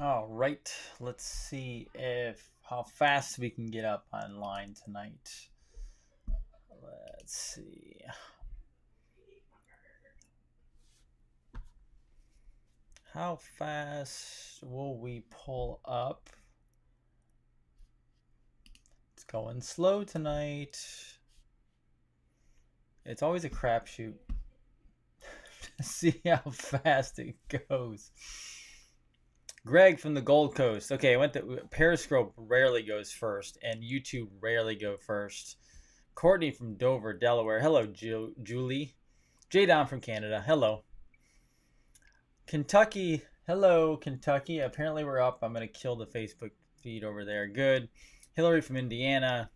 All right, let's see if how fast we can get up online tonight. Let's see. How fast will we pull up? It's going slow tonight. It's always a crapshoot. See how fast it goes. Greg from the Gold Coast. Okay, I went to Periscope rarely goes first, and YouTube rarely go first. Courtney from Dover, Delaware. Hello, Julie. J Don from Canada. Hello. Kentucky. Hello, Kentucky. Apparently we're up. I'm gonna kill the Facebook feed over there. Good. Hillary from Indiana.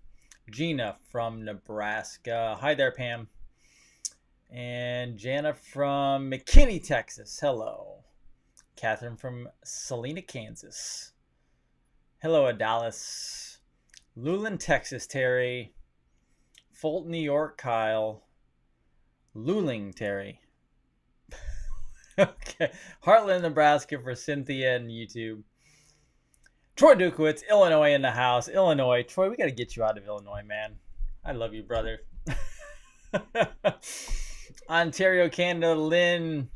Gina from Nebraska. Hi there, Pam. And Jana from McKinney, Texas. Hello. Catherine from Salina, Kansas. Hello, Dallas. Luland, Texas, Terry. Fulton, New York, Kyle. Luling, Terry. Okay. Heartland, Nebraska for Cynthia and YouTube. Troy Dukowitz, Illinois in the house. Illinois. Troy, we got to get you out of Illinois, man. I love you, brother. Ontario, Canada. Lynn.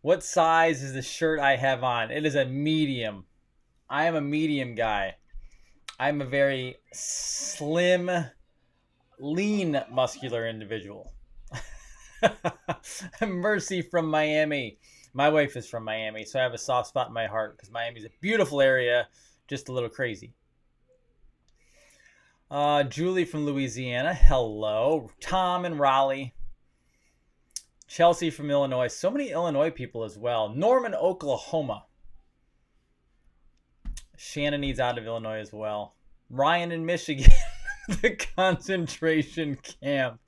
What size is the shirt I have on? It is a medium. I am a medium guy. I'm a very slim, lean, muscular individual. Mercy from Miami. My wife is from Miami, so I have a soft spot in my heart because Miami's a beautiful area, just a little crazy. Julie from Louisiana. Hello. Tom in Raleigh. Chelsea from Illinois. So many Illinois people as well. Norman, Oklahoma. Shannon needs out of Illinois as well. Ryan in Michigan. The concentration camp.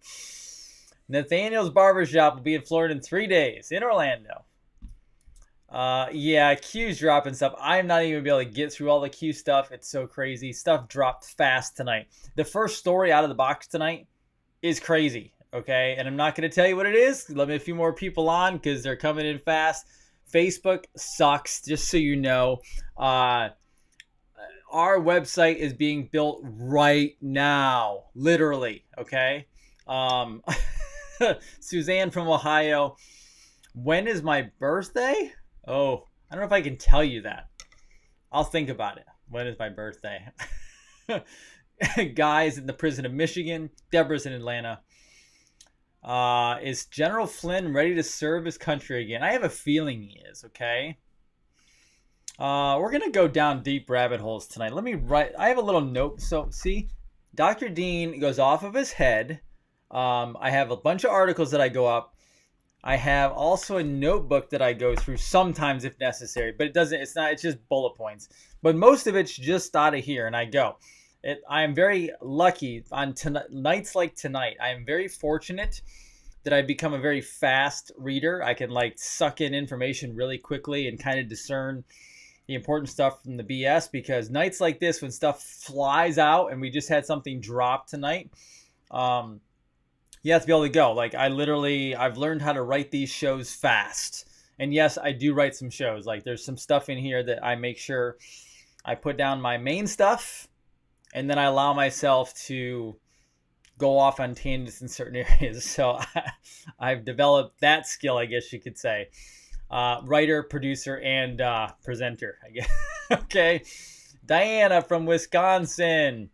Nathaniel's Barbershop will be in Florida in 3 days. In Orlando. Yeah, Q's dropping stuff. I'm not even going to be able to get through all the Q stuff. It's so crazy. Stuff dropped fast tonight. The first story out of the box tonight is crazy. Okay, and I'm not going to tell you what it is. Let me a few more people on because they're coming in fast. Facebook sucks, just so you know. Our website is being built right now, literally. Okay. Suzanne from Ohio. When is my birthday? Oh, I don't know if I can tell you that. I'll think about it. When is my birthday? Guys in the prison of Michigan. Deborah's in Atlanta. Is General Flynn ready to serve his country again? I have a feeling he is, okay? We're going to go down deep rabbit holes tonight. Let me write. I have a little note. So, see, Dr. Dean goes off of his head. I have a bunch of articles that I go up. I have also a notebook that I go through sometimes if necessary, but it's just bullet points. But most of it's just out of here, and I go. I am very lucky on nights like tonight. I am very fortunate that I become a very fast reader. I can suck in information really quickly and kind of discern the important stuff from the BS, because nights like this when stuff flies out, and we just had something drop tonight, you have to be able to go. I've learned how to write these shows fast. And yes, I do write some shows. There's some stuff in here that I make sure I put down my main stuff, and then I allow myself to go off on tangents in certain areas. So I've developed that skill, I guess you could say. Writer, producer, and presenter, I guess. Okay. Diana from Wisconsin.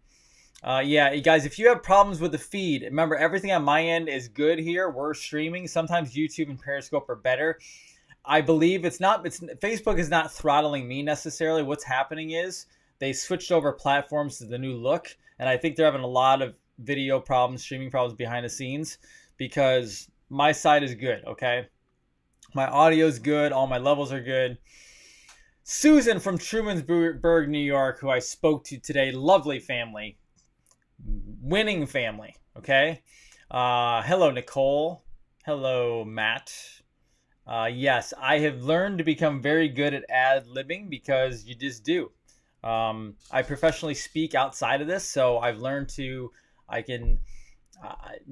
Yeah, guys, if you have problems with the feed, remember, everything on my end is good here. We're streaming. Sometimes YouTube and Periscope are better. I believe Facebook is not throttling me necessarily. What's happening is they switched over platforms to the new look, and I think they're having a lot of video problems, streaming problems behind the scenes, because my side is good, okay? My audio is good. All my levels are good. Susan from Trumansburg, New York, who I spoke to today. Lovely family. Winning family, okay? Hello, Nicole. Hello, Matt. Yes, I have learned to become very good at ad-libbing because you just do. I professionally speak outside of this, so I've learned you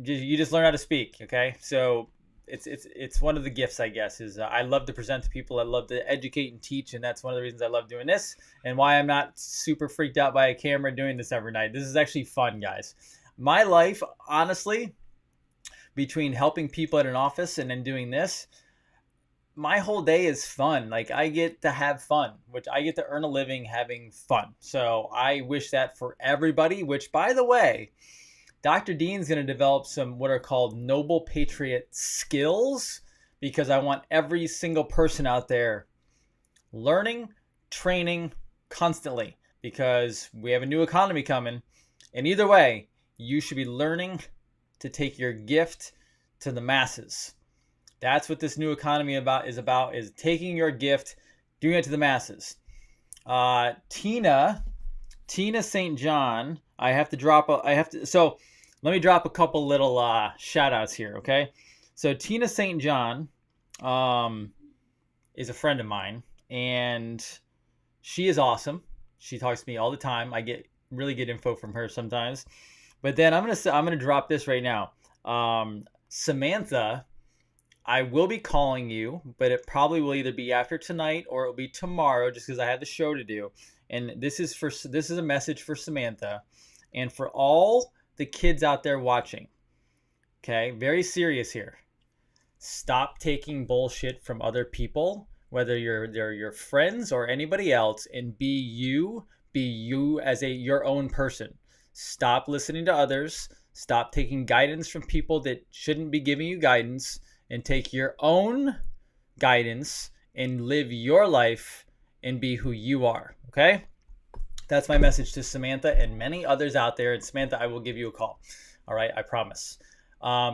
just learn how to speak, okay? So it's one of the gifts, I guess, is I love to present to people. I love to educate and teach, and that's one of the reasons I love doing this and why I'm not super freaked out by a camera doing this every night. This is actually fun, guys. My life, honestly, between helping people at an office and then doing this, my whole day is fun. Like, I get to have fun, which I get to earn a living having fun. So I wish that for everybody, which, by the way, Dr. Dean's going to develop some what are called noble patriot skills, because I want every single person out there learning, training constantly, because we have a new economy coming. And either way, you should be learning to take your gift to the masses. That's what this new economy is taking your gift, doing it to the masses. Tina St. John, so let me drop a couple little shout outs here, okay? So Tina St. John is a friend of mine, and she is awesome. She talks to me all the time. I get really good info from her sometimes. But then I'm gonna drop this right now. Samantha, I will be calling you, but it probably will either be after tonight or it'll be tomorrow, just because I have the show to do. And this is a message for Samantha and for all the kids out there watching. Okay, very serious here. Stop taking bullshit from other people, whether they're your friends or anybody else, and be you as your own person. Stop listening to others. Stop taking guidance from people that shouldn't be giving you guidance, and take your own guidance and live your life and be who you are, okay? That's my message to Samantha and many others out there. And Samantha, I will give you a call, all right? I promise.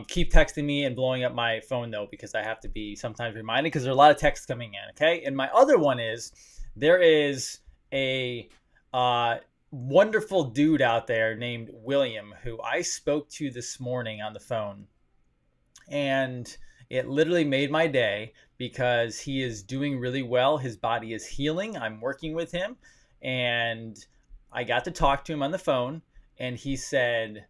Keep texting me and blowing up my phone, though, because I have to be sometimes reminded, because there are a lot of texts coming in, okay? And my other one is, there is a wonderful dude out there named William who I spoke to this morning on the phone. And it literally made my day, because he is doing really well. His body is healing. I'm working with him, and I got to talk to him on the phone, and he said,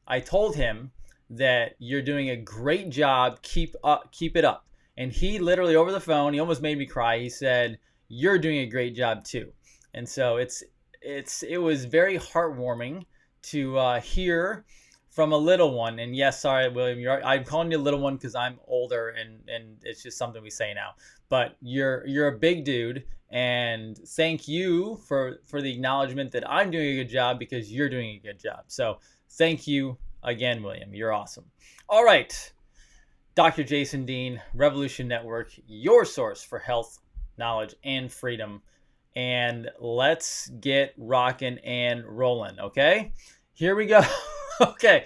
I told him that you're doing a great job. Keep it up. And he literally, over the phone, he almost made me cry. He said, you're doing a great job too. And so it was very heartwarming to hear from a little one. And yes, sorry, William, I'm calling you a little one because I'm older, and it's just something we say now. But you're a big dude, and thank you for the acknowledgement that I'm doing a good job, because you're doing a good job. So thank you again, William. You're awesome. All right, Dr. Jason Dean, Revolution Network, your source for health, knowledge, and freedom. And let's get rocking and rolling, okay? Here we go. Okay.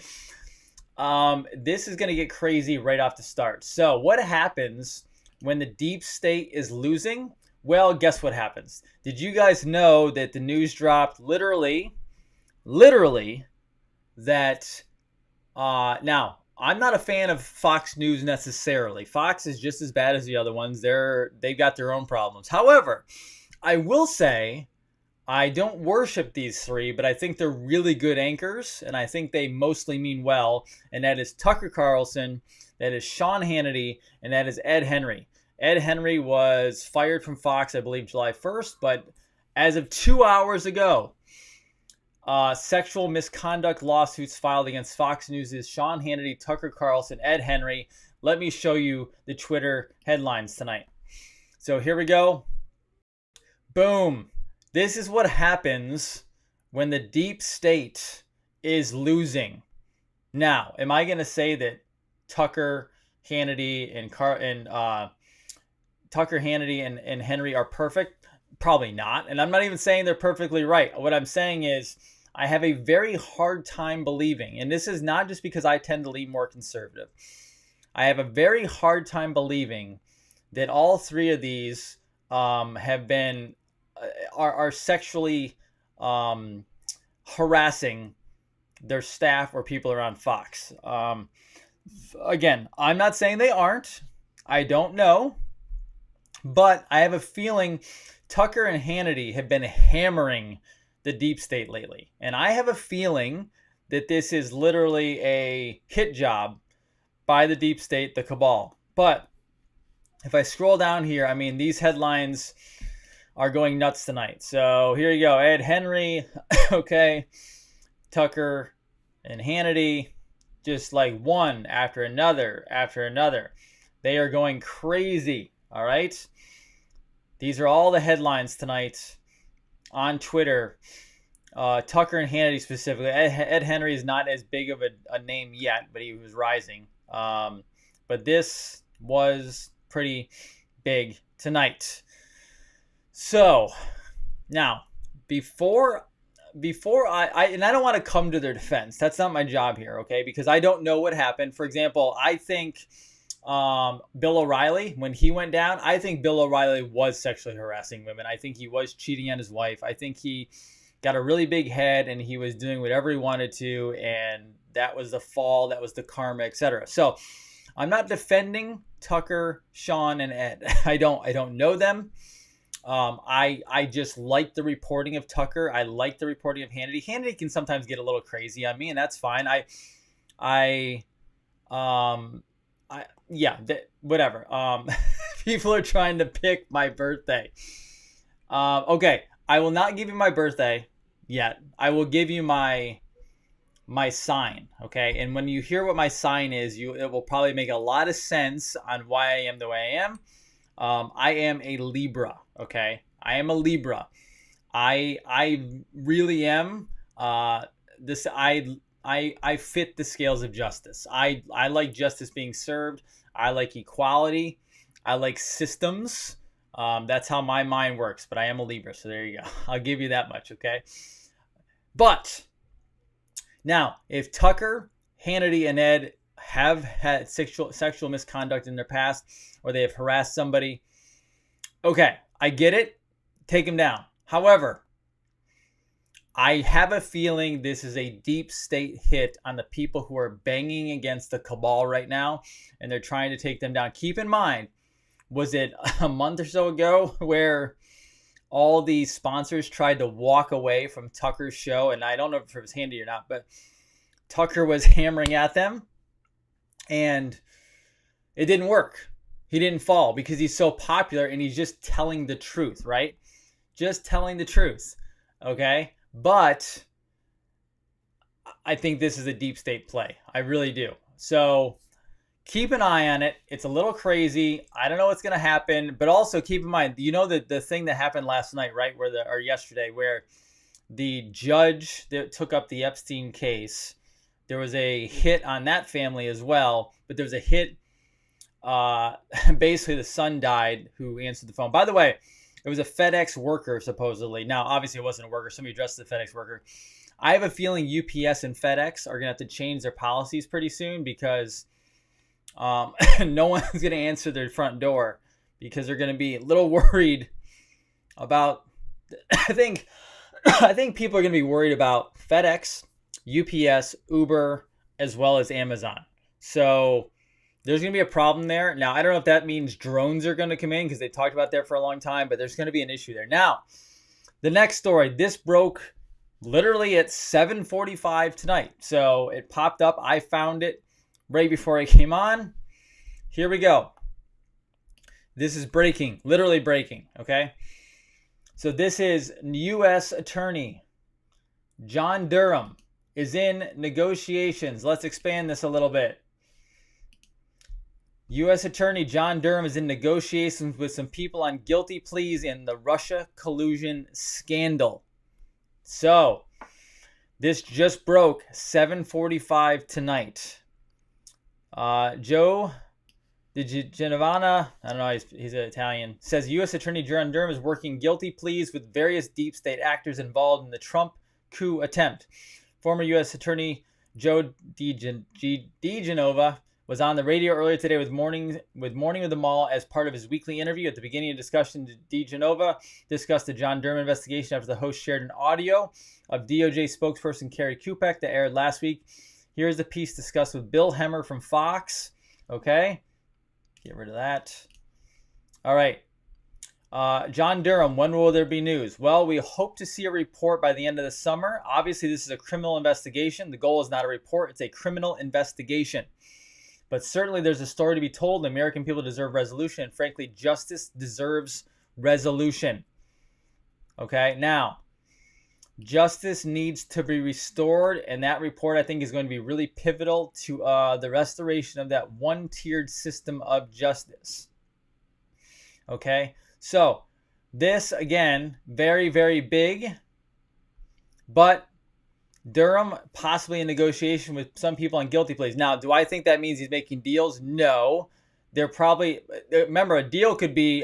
This is going to get crazy right off the start. So what happens when the deep state is losing? Well, guess what happens? Did you guys know that the news dropped literally that now, I'm not a fan of Fox News necessarily. Fox is just as bad as the other ones. They've got their own problems. However, I will say, I don't worship these three, but I think they're really good anchors, and I think they mostly mean well. And that is Tucker Carlson, that is Sean Hannity, and that is Ed Henry. Ed Henry was fired from Fox, I believe, July 1st, but as of 2 hours ago, sexual misconduct lawsuits filed against Fox News' Sean Hannity, Tucker Carlson, Ed Henry. Let me show you the Twitter headlines tonight. So here we go. Boom. This is what happens when the deep state is losing. Now, am I going to say that Tucker Hannity and Henry are perfect? Probably not. And I'm not even saying they're perfectly right. What I'm saying is, I have a very hard time believing, and this is not just because I tend to lean more conservative. I have a very hard time believing that all three of these have been are sexually harassing their staff or people around Fox. Again, I'm not saying they aren't. I don't know. But I have a feeling Tucker and Hannity have been hammering the deep state lately. And I have a feeling that this is literally a hit job by the deep state, the cabal. But if I scroll down here, I mean, these headlines are going nuts tonight. So here you go. Ed Henry, okay, Tucker and Hannity, just like one after another after another. They are going crazy, all right? These are all the headlines tonight on Twitter. Tucker and Hannity specifically. Ed Henry is not as big of a name yet, but he was rising. But this was pretty big tonight. So now, before I and I don't want to come to their defense. That's not my job here, okay? Because I don't know what happened. For example, I think Bill O'Reilly, when he went down, I think Bill O'Reilly was sexually harassing women. I think he was cheating on his wife. I think he got a really big head and he was doing whatever he wanted to, and that was the fall, that was the karma, etc. So I'm not defending Tucker, Sean, and Ed. I don't know them. I just like the reporting of Tucker. I like the reporting of Hannity. Hannity can sometimes get a little crazy on me, and that's fine. Whatever. People are trying to pick my birthday. Okay, I will not give you my birthday yet. I will give you my sign, okay? And when you hear what my sign is, it will probably make a lot of sense on why I am the way I am. I am a Libra, okay? I am a Libra. I really am. I fit the scales of justice. I like justice being served. I like equality. I like systems. That's how my mind works. But I am a Libra, so there you go. I'll give you that much, okay? But now, if Tucker, Hannity, and Ed have had sexual misconduct in their past, or they have harassed somebody, okay, I get it. Take them down. However, I have a feeling this is a deep state hit on the people who are banging against the cabal right now, and they're trying to take them down. Keep in mind, was it a month or so ago where all these sponsors tried to walk away from Tucker's show? And I don't know if it was Handy or not, but Tucker was hammering at them, and it didn't work. He didn't fall because he's so popular and he's just telling the truth, right? Just telling the truth, okay? But I think this is a deep state play. I really do. So keep an eye on it. It's a little crazy. I don't know what's going to happen, but also keep in mind, you know, the thing that happened last night, right? Or yesterday, where the judge that took up the Epstein case, there was a hit on that family as well, but there was a hit. Basically the son died who answered the phone. By the way, it was a FedEx worker, supposedly. Now, obviously it wasn't a worker. Somebody dressed as a FedEx worker. I have a feeling UPS and FedEx are going to have to change their policies pretty soon, because no one's going to answer their front door, because they're going to be a little worried about, I think people are going to be worried about FedEx, UPS, Uber, as well as Amazon. So there's going to be a problem there. Now, I don't know if that means drones are going to come in, because they talked about that for a long time, but there's going to be an issue there. Now, the next story, this broke literally at 7:45 tonight. So it popped up. I found it right before I came on. Here we go. This is breaking, literally breaking, okay? So this is U.S. Attorney John Durham is in negotiations. Let's expand this a little bit. U.S. Attorney John Durham is in negotiations with some people on guilty pleas in the Russia collusion scandal. So, this just broke 7:45 tonight. Joe DiGiovanna, I don't know, he's Italian, says U.S. Attorney John Durham is working guilty pleas with various deep state actors involved in the Trump coup attempt. Former U.S. Attorney Joe DiGiovanna was on the radio earlier today with Morning with the Mall as part of his weekly interview. At the beginning of discussion, DiGiovanna discussed the John Durham investigation after the host shared an audio of DOJ spokesperson Carrie Kupek that aired last week. Here's the piece discussed with Bill Hemmer from Fox. Okay, get rid of that. All right. John Durham, when will there be news? Well, we hope to see a report by the end of the summer. Obviously, this is a criminal investigation. The goal is not a report. It's a criminal investigation. But certainly there's a story to be told. The American people deserve resolution. And frankly, justice deserves resolution. Okay, now, justice needs to be restored. And that report, I think, is going to be really pivotal to the restoration of that one-tiered system of justice. Okay, so this, again, very, very big. But Durham possibly in negotiation with some people on guilty pleas. Now, do I think that means he's making deals? No. They're probably, remember, a deal could be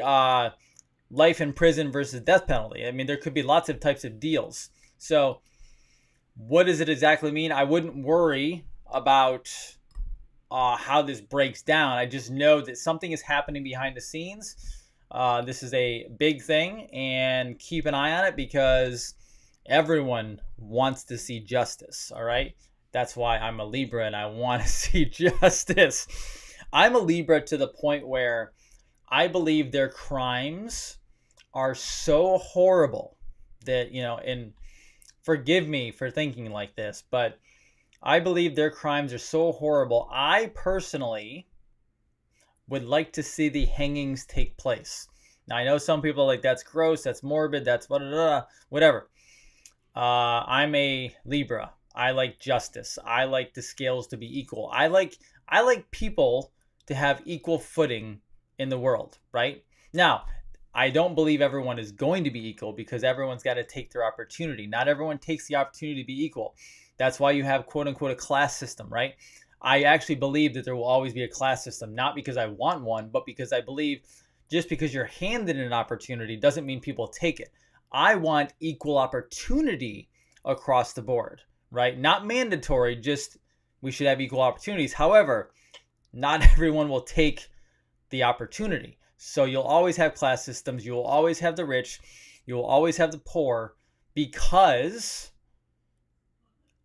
life in prison versus death penalty. I mean, there could be lots of types of deals. So what does it exactly mean? I wouldn't worry about how this breaks down. I just know that something is happening behind the scenes. This is a big thing, and keep an eye on it because everyone wants to see justice, all right? That's why I'm a Libra and I want to see justice. I'm a Libra to the point where I believe their crimes are so horrible that, and forgive me for thinking like this, but I believe their crimes are so horrible. I personally would like to see the hangings take place. Now, I know some people are like, that's gross, that's morbid, that's whatever. I'm a Libra. I like justice. I like the scales to be equal. I like people to have equal footing in the world, right? Now, I don't believe everyone is going to be equal because everyone's got to take their opportunity. Not everyone takes the opportunity to be equal. That's why you have, quote unquote, a class system, right? I actually believe that there will always be a class system, not because I want one, but because I believe just because you're handed an opportunity doesn't mean people take it. I want equal opportunity across the board, right? Not mandatory, just we should have equal opportunities. However, not everyone will take the opportunity. So you'll always have class systems. You'll always have the rich. You'll always have the poor because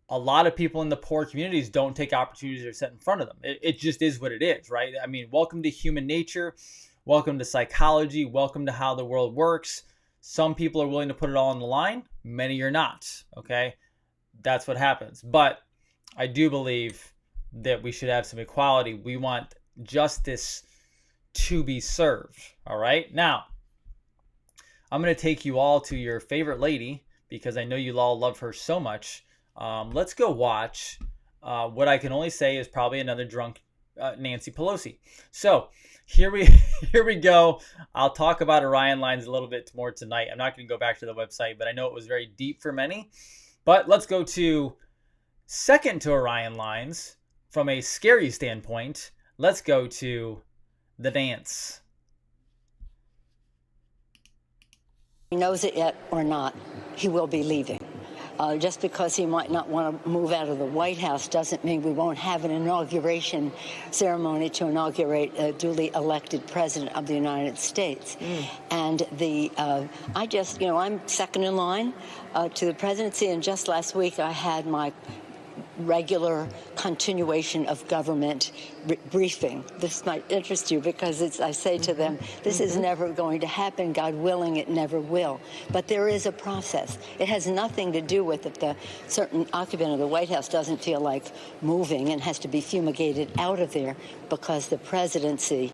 a lot of people in the poor communities don't take opportunities that are set in front of them. It just is what it is, right? I mean, welcome to human nature. Welcome to psychology. Welcome to how the world works. Some people are willing to put it all on the line. Many are not, okay? That's what happens. But I do believe that we should have some equality. We want justice to be served, all right? Now, I'm going to take you all to your favorite lady because I know you all love her so much. Let's go watch what I can only say is probably another drunk Nancy Pelosi. So here we go. I'll talk about Orion lines a little bit more tonight. I'm not going to go back to the website, but I know it was very deep for many. But let's go to second to Orion lines from a scary standpoint. Let's go to the dance. He knows it yet or not, he will be leaving. Just because he might not want to move out of the White House doesn't mean we won't have an inauguration ceremony to inaugurate a duly elected president of the United States. And I'm second in line to the presidency, and just last week I had my regular continuation of government briefing. This might interest you because I say to them, this is never going to happen. God willing, it never will. But there is a process. It has nothing to do with if the certain occupant of the White House doesn't feel like moving and has to be fumigated out of there, because the presidency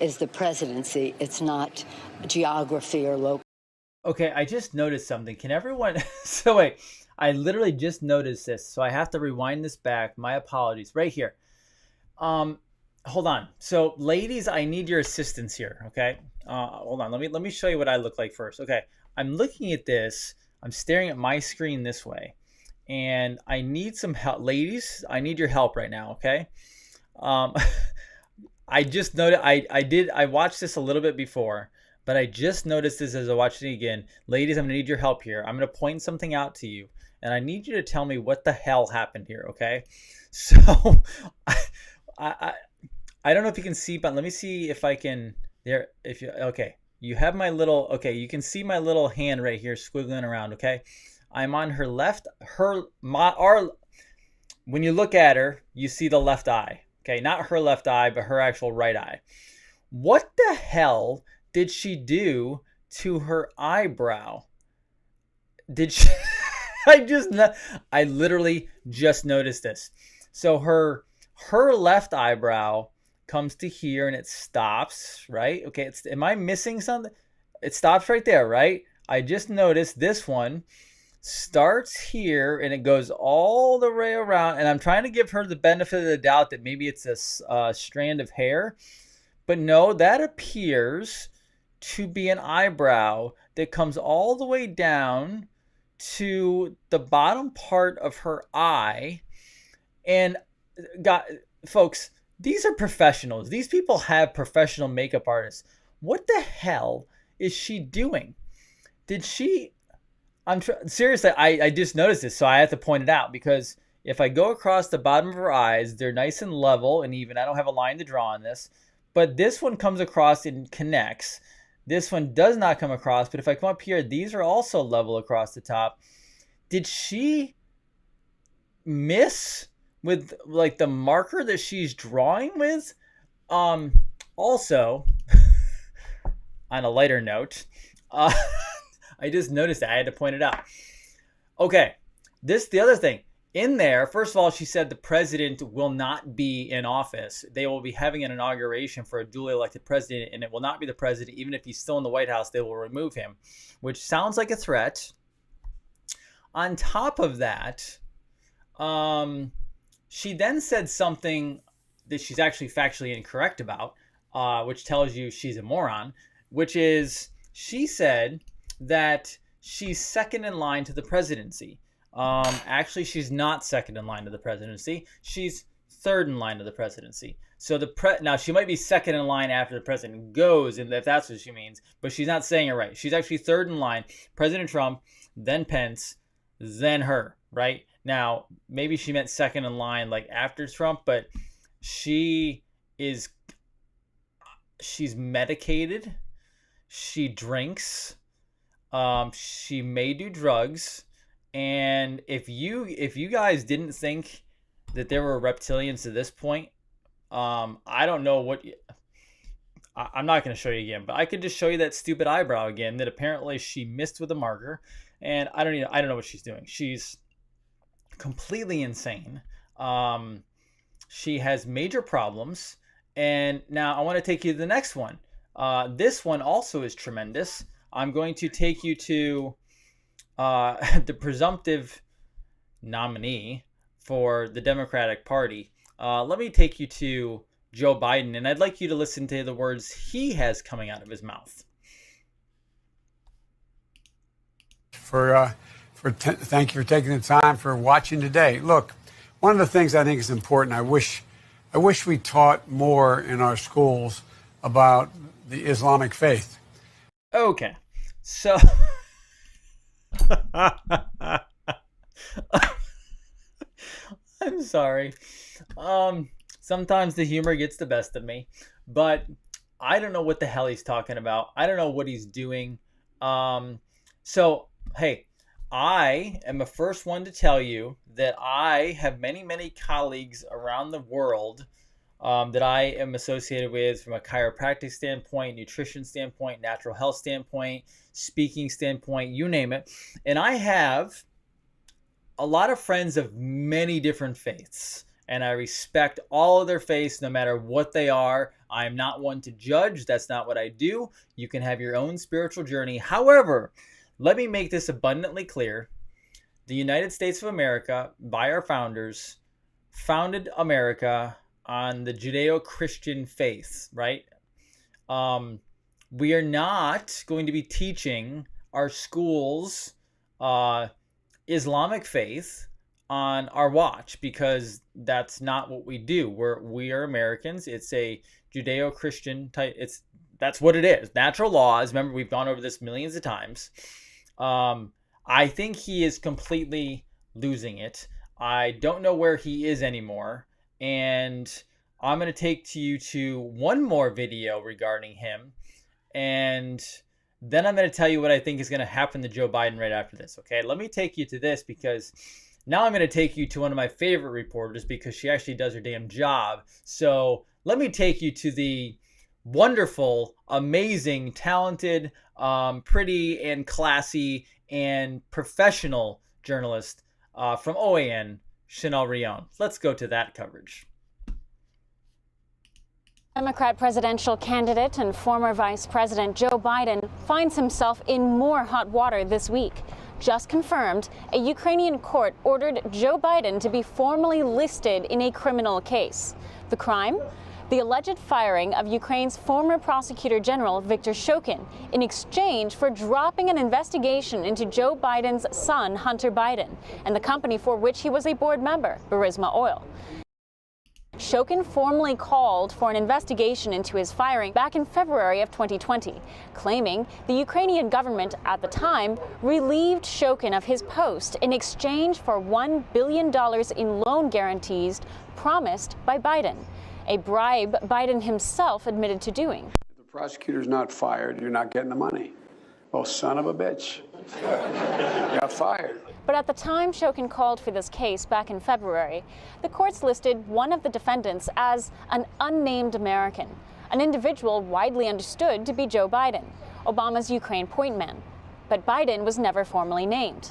is the presidency. It's not geography or local. Okay, I just noticed something. Can everyone... So wait, I literally just noticed this, so I have to rewind this back. My apologies. Right here. Hold on. So, ladies, I need your assistance here, okay? Hold on. Let me show you what I look like first. Okay, I'm looking at this. I'm staring at my screen this way, and I need some help. Ladies, I need your help right now, okay? I just noticed, I watched this a little bit before, but I just noticed this as I watched it again. Ladies, I'm going to need your help here. I'm going to point something out to you, and I need you to tell me what the hell happened here, okay? So, I don't know if you can see, but let me see if I can, there, if you, okay. You have my little, okay, you can see my little hand right here squiggling around, okay? I'm on her left, when you look at her, you see the left eye, okay? Not her left eye, but her actual right eye. What the hell did she do to her eyebrow? Did she, I literally just noticed this. So her Her left eyebrow comes to here and it stops, right? Okay, am I missing something? It stops right there, right? I just noticed this one starts here and it goes all the way around. And I'm trying to give her the benefit of the doubt that maybe it's a strand of hair. But no, that appears to be an eyebrow that comes all the way down to the bottom part of her eye. And got folks, these are professionals. These people have professional makeup artists. What the hell is she doing? Did she seriously, I just noticed this, so I have to point it out because if I go across the bottom of her eyes, they're nice and level and even. I don't have a line to draw on this, but this one comes across and connects. This one does not come across, but if I come up here, these are also level across the top. Did she miss with like the marker that she's drawing with? Also, on a lighter note, I just noticed that. I had to point it out. Okay, the other thing. In there, first of all, she said the president will not be in office. They will be having an inauguration for a duly elected president, and it will not be the president. Even if he's still in the White House, they will remove him, which sounds like a threat. On top of that, she then said something that she's actually factually incorrect about, which tells you she's a moron, which is she said that she's second in line to the presidency. Actually, she's not second in line to the presidency. She's third in line to the presidency. So now she might be second in line after the president goes, and if that's what she means, but she's not saying it right. She's actually third in line. President Trump, then Pence, then her, right? Now, maybe she meant second in line like after Trump, but she's medicated. She drinks. She may do drugs. And if you guys didn't think that there were reptilians to this point, I don't know what. I'm not going to show you again, but I could just show you that stupid eyebrow again that apparently she missed with a marker, and I don't know what she's doing. She's completely insane. She has major problems, and now I want to take you to the next one. This one also is tremendous. I'm going to take you to the presumptive nominee for the Democratic Party. Let me take you to Joe Biden, and I'd like you to listen to the words he has coming out of his mouth. Thank you for taking the time for watching today. Look, one of the things I think is important, I wish we taught more in our schools about the Islamic faith. Okay, so I'm sorry. Sometimes the humor gets the best of me, but I don't know what the hell he's talking about. I don't know what he's doing. So, hey, I am the first one to tell you that I have many, many colleagues around the world that I am associated with from a chiropractic standpoint, nutrition standpoint, natural health standpoint, speaking standpoint, you name it. And I have a lot of friends of many different faiths, and I respect all of their faiths no matter what they are. I am not one to judge. That's not what I do. You can have your own spiritual journey. However, let me make this abundantly clear. The United States of America, by our founders, founded America on the Judeo-Christian faith, right? We are not going to be teaching our schools Islamic faith on our watch, because that's not what we do. We are Americans. It's a Judeo-Christian type. That's what it is. Natural laws. Remember, we've gone over this millions of times. I think he is completely losing it. I don't know where he is anymore. And I'm going to take you to one more video regarding him. And then I'm going to tell you what I think is going to happen to Joe Biden right after this. Okay, let me take you to this, because now I'm going to take you to one of my favorite reporters, because she actually does her damn job. So let me take you to the wonderful, amazing, talented, pretty and classy and professional journalist from OAN, Chanel Rion. Let's go to that coverage. Democrat presidential candidate and former Vice President Joe Biden finds himself in more hot water this week. Just confirmed, a Ukrainian court ordered Joe Biden to be formally listed in a criminal case. The crime? The alleged firing of Ukraine's former prosecutor general Viktor Shokin in exchange for dropping an investigation into Joe Biden's son Hunter Biden and the company for which he was a board member, Burisma Oil. Shokin formally called for an investigation into his firing back in February of 2020, claiming the Ukrainian government at the time relieved Shokin of his post in exchange for $1 billion in loan guarantees promised by Biden, a bribe Biden himself admitted to doing. If the prosecutor's not fired, you're not getting the money. Oh, son of a bitch. You got fired. But at the time Shokin called for this case back in February, the courts listed one of the defendants as an unnamed American, an individual widely understood to be Joe Biden, Obama's Ukraine point man. But Biden was never formally named.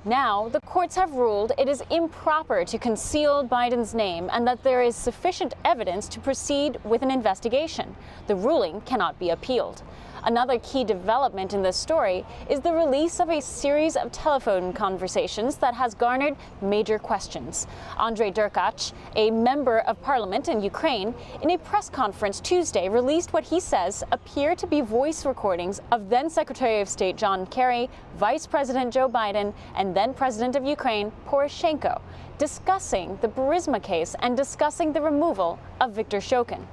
Now, the courts have ruled it is improper to conceal Biden's name and that there is sufficient evidence to proceed with an investigation. The ruling cannot be appealed. Another key development in this story is the release of a series of telephone conversations that has garnered major questions. Andrei Derkach, a member of parliament in Ukraine, in a press conference Tuesday released what he says appear to be voice recordings of then Secretary of State John Kerry, Vice President Joe Biden, and then President of Ukraine Poroshenko, discussing the Burisma case and discussing the removal of Viktor Shokin.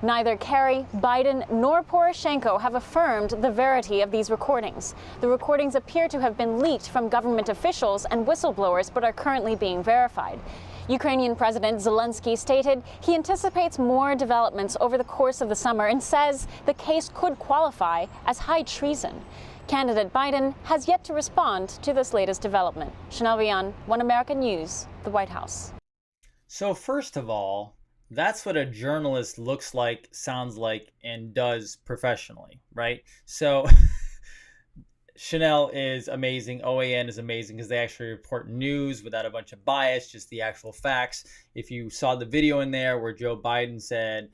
Neither Kerry, Biden, nor Poroshenko have affirmed the verity of these recordings. The recordings appear to have been leaked from government officials and whistleblowers, but are currently being verified. Ukrainian President Zelensky stated he anticipates more developments over the course of the summer and says the case could qualify as high treason. Candidate Biden has yet to respond to this latest development. Chanel Vian, One American News, the White House. So first of all, that's what a journalist looks like, sounds like, and does professionally, right? So Chanel is amazing. OAN is amazing because they actually report news without a bunch of bias, just the actual facts. If you saw the video in there where Joe Biden said,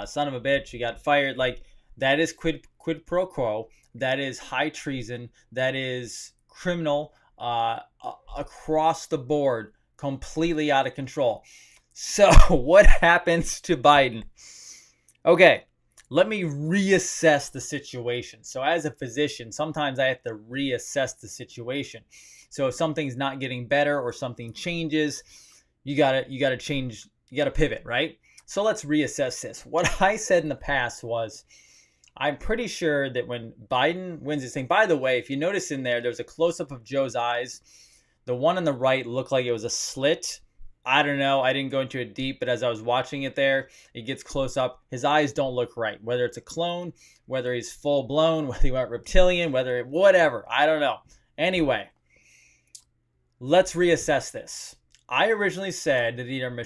son of a bitch, you got fired, like that is quid pro quo. That is high treason. That is criminal across the board, completely out of control. So what happens to Biden? Okay, let me reassess the situation. So as a physician, sometimes I have to reassess the situation. So if something's not getting better or something changes, you gotta change, you gotta pivot, right? So let's reassess this. What I said in the past was, I'm pretty sure that when Biden wins this thing, by the way, if you notice in there's a close-up of Joe's eyes. The one on the right looked like it was a slit. I don't know. I didn't go into it deep, but as I was watching it there, it gets close up. His eyes don't look right. Whether it's a clone, whether he's full blown, whether he went reptilian, whatever. I don't know. Anyway, let's reassess this. I originally said that either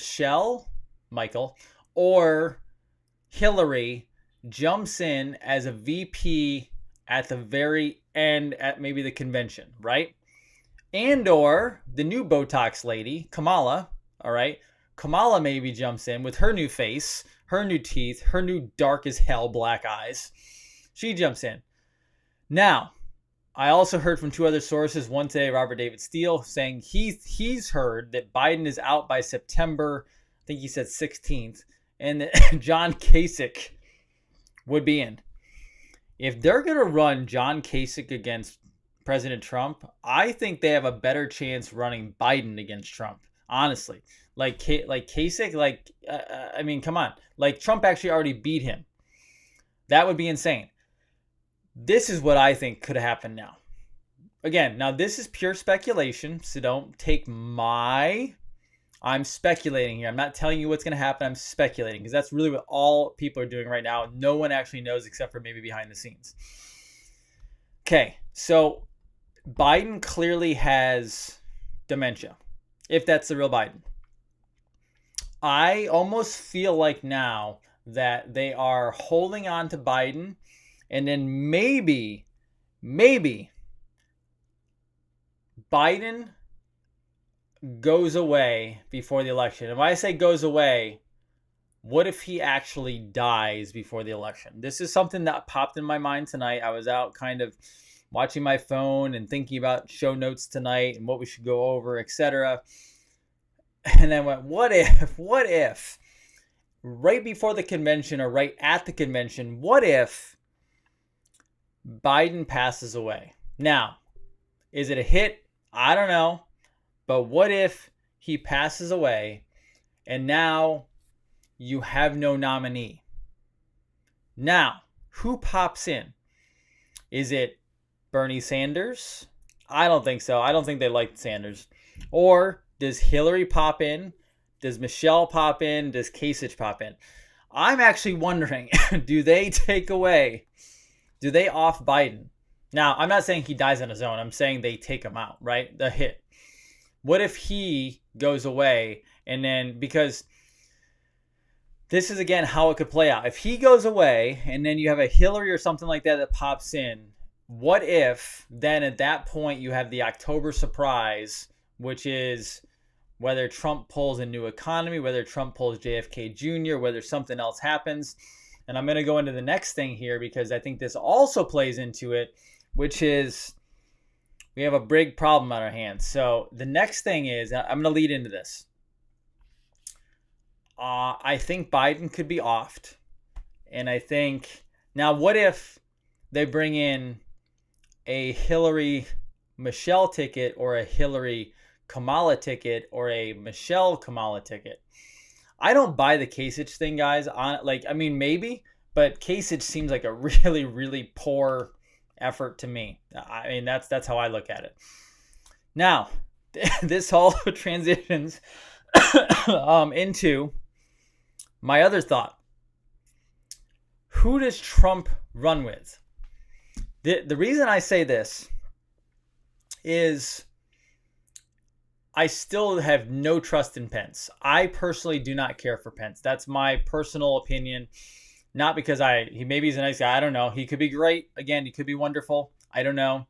Michael, or Hillary jumps in as a VP at the very end at maybe the convention, right? And or the new Botox lady, Kamala. All right. Kamala maybe jumps in with her new face, her new teeth, her new dark as hell black eyes. She jumps in. Now, I also heard from two other sources. One today, Robert David Steele, saying he's heard that Biden is out by September, I think he said 16th, and that John Kasich would be in. If they're going to run John Kasich against President Trump, I think they have a better chance running Biden against Trump. Honestly, like Kasich, I mean, come on. Like Trump actually already beat him. That would be insane. This is what I think could happen now. Again, now this is pure speculation, so don't take I'm speculating here. I'm not telling you what's going to happen. I'm speculating because that's really what all people are doing right now. No one actually knows except for maybe behind the scenes. Okay, so Biden clearly has dementia. If that's the real Biden. I almost feel like now that they are holding on to Biden and then maybe Biden goes away before the election. And when I say goes away, what if he actually dies before the election? This is something that popped in my mind tonight. I was out kind of watching my phone and thinking about show notes tonight and what we should go over, etc. And I went, what if right before the convention or right at the convention, what if Biden passes away? Now, is it a hit? I don't know. But what if he passes away and now you have no nominee? Now, who pops in? Is it Bernie Sanders? I don't think so. I don't think they like Sanders. Or does Hillary pop in? Does Michelle pop in? Does Kasich pop in? I'm actually wondering, do they off Biden? Now, I'm not saying he dies on his own. I'm saying they take him out, right? The hit. What if he goes away and then, because this is again how it could play out. If he goes away and then you have a Hillary or something like that pops in, what if then at that point you have the October surprise, which is whether Trump pulls a new economy, whether Trump pulls JFK Jr., whether something else happens. And I'm going to go into the next thing here because I think this also plays into it, which is we have a big problem on our hands. So the next thing is, I'm going to lead into this. I think Biden could be offed. And I think, now what if they bring in a Hillary Michelle ticket or a Hillary Kamala ticket or a Michelle Kamala ticket? I don't buy the Kasich thing, guys. Maybe, but Kasich seems like a really, really poor effort to me. I mean, that's how I look at it. Now, this all transitions into my other thought. Who does Trump run with? The reason I say this is I still have no trust in Pence. I personally do not care for Pence. That's my personal opinion. Not because maybe he's a nice guy. I don't know. He could be great. Again, he could be wonderful. I don't know.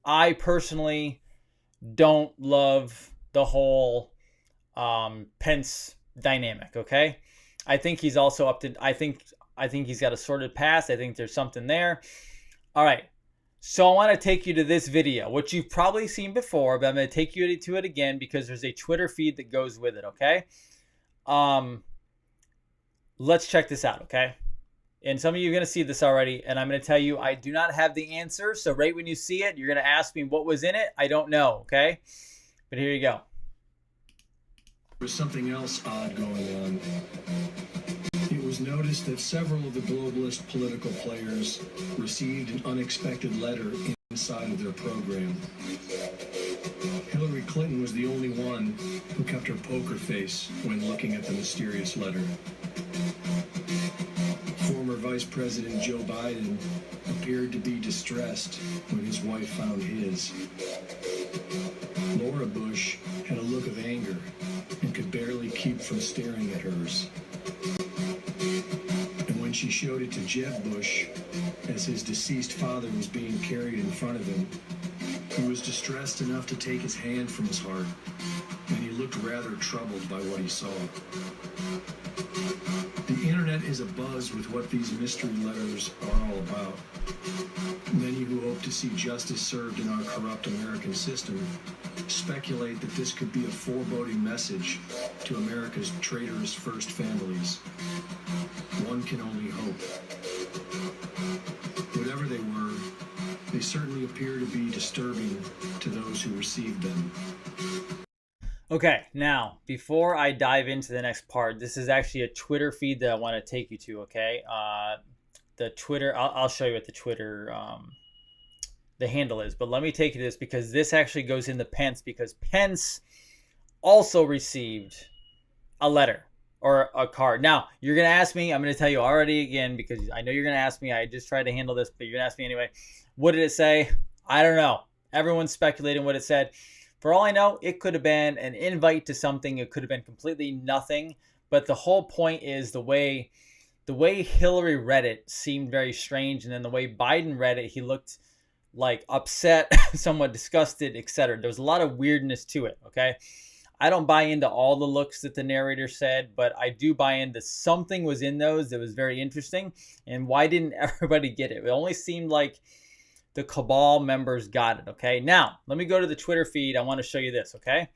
I personally don't love the whole Pence dynamic. Okay, I think he's also up to. I think he's got a sorted past. I think there's something there. All right. So I want to take you to this video, which you've probably seen before, but I'm going to take you to it again because there's a Twitter feed that goes with it. Okay. Let's check this out. Okay. And some of you are going to see this already, and I'm going to tell you I do not have the answer. So right when you see it, you're going to ask me what was in it. I don't know, okay? But here you go. There's something else odd going on. It was noticed that several of the globalist political players received an unexpected letter inside of their program. Hillary Clinton was the only one who kept her poker face when looking at the mysterious letter. Former Vice President Joe Biden appeared to be distressed when his wife found his. Laura Bush had a look of anger and could barely keep from staring at hers. And when she showed it to Jeb Bush, as his deceased father was being carried in front of him, he was distressed enough to take his hand from his heart, and he looked rather troubled by what he saw. The internet is abuzz with what these mystery letters are all about. Many who hope to see justice served in our corrupt American system speculate that this could be a foreboding message to America's traitorous first families. One can only hope. Whatever they were, they certainly appear to be disturbing to those who received them. Okay, now, before I dive into the next part, this is actually a Twitter feed that I want to take you to, okay? The Twitter, I'll show you what the Twitter, the handle is. But let me take you to this because this actually goes into Pence because Pence also received a letter or a card. Now, you're going to ask me, I'm going to tell you already again because I know you're going to ask me. I just tried to handle this, but you're going to ask me anyway. What did it say? I don't know. Everyone's speculating what it said. For all I know, it could have been an invite to something. It could have been completely nothing. But the whole point is the way Hillary read it seemed very strange. And then the way Biden read it, he looked like upset, somewhat disgusted, etc. There was a lot of weirdness to it, okay? I don't buy into all the looks that the narrator said, but I do buy into something was in those that was very interesting. And why didn't everybody get it? It only seemed like the cabal members got it, okay? Now, let me go to the Twitter feed. I want to show you this, okay?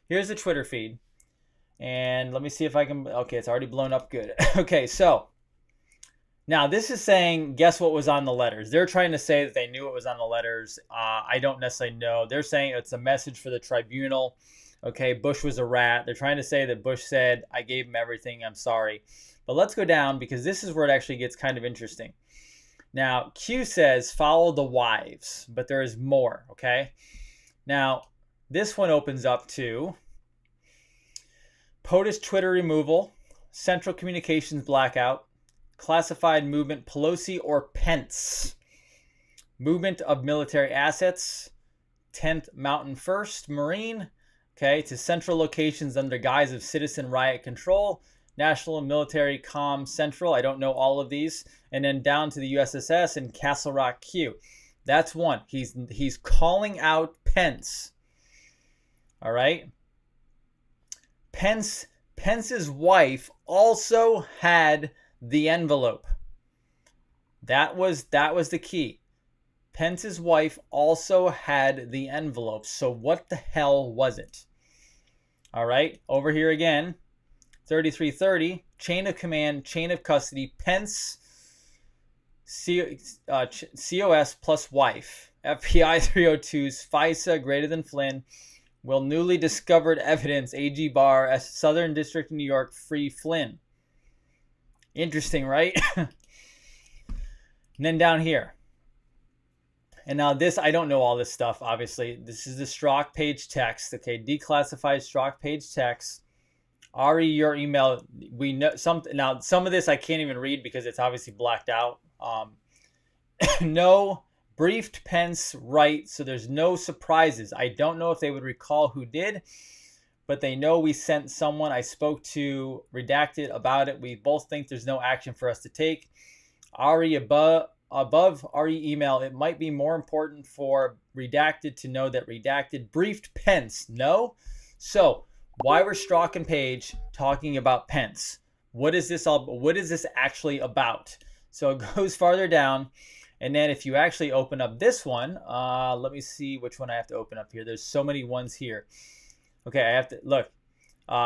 Here's the Twitter feed. And let me see if I can... Okay, it's already blown up good. Okay, so... Now, this is saying, guess what was on the letters? They're trying to say that they knew what was on the letters. I don't necessarily know. They're saying it's a message for the tribunal. Okay, Bush was a rat. They're trying to say that Bush said, I gave him everything, I'm sorry. But let's go down because this is where it actually gets kind of interesting. Now, Q says, follow the wives, but there is more, okay? Now, this one opens up to POTUS Twitter removal, Central Communications blackout, classified movement Pelosi or Pence, movement of military assets, 10th Mountain 1st Marine, okay, to central locations under guise of citizen riot control, National and Military Comm Central, I don't know all of these, and then down to the USSS and Castle Rock Q. That's one. He's calling out Pence. All right? Pence's wife also had the envelope. That was the key. Pence's wife also had the envelope. So what the hell was it? All right, over here again, 3330, chain of command, chain of custody, Pence, COS plus wife, FBI 302s, FISA greater than Flynn, will newly discovered evidence, AG Barr, Southern District of New York, free Flynn. Interesting, right? And then down here. And now this, I don't know all this stuff, obviously. This is the Strzok page text. Okay, declassified Strzok page text. Ari, your email. We know some of this I can't even read because it's obviously blacked out. No, briefed Pence right, so there's no surprises. I don't know if they would recall who did, but they know we sent someone. I spoke to Redacted about it. We both think there's no action for us to take. Ari, above Ari email, it might be more important for Redacted to know that Redacted briefed Pence. No? So, why were Strzok and Page talking about Pence? What is this actually about? So it goes farther down. And then if you actually open up this one, let me see which one I have to open up here. There's so many ones here. Okay, I have to look.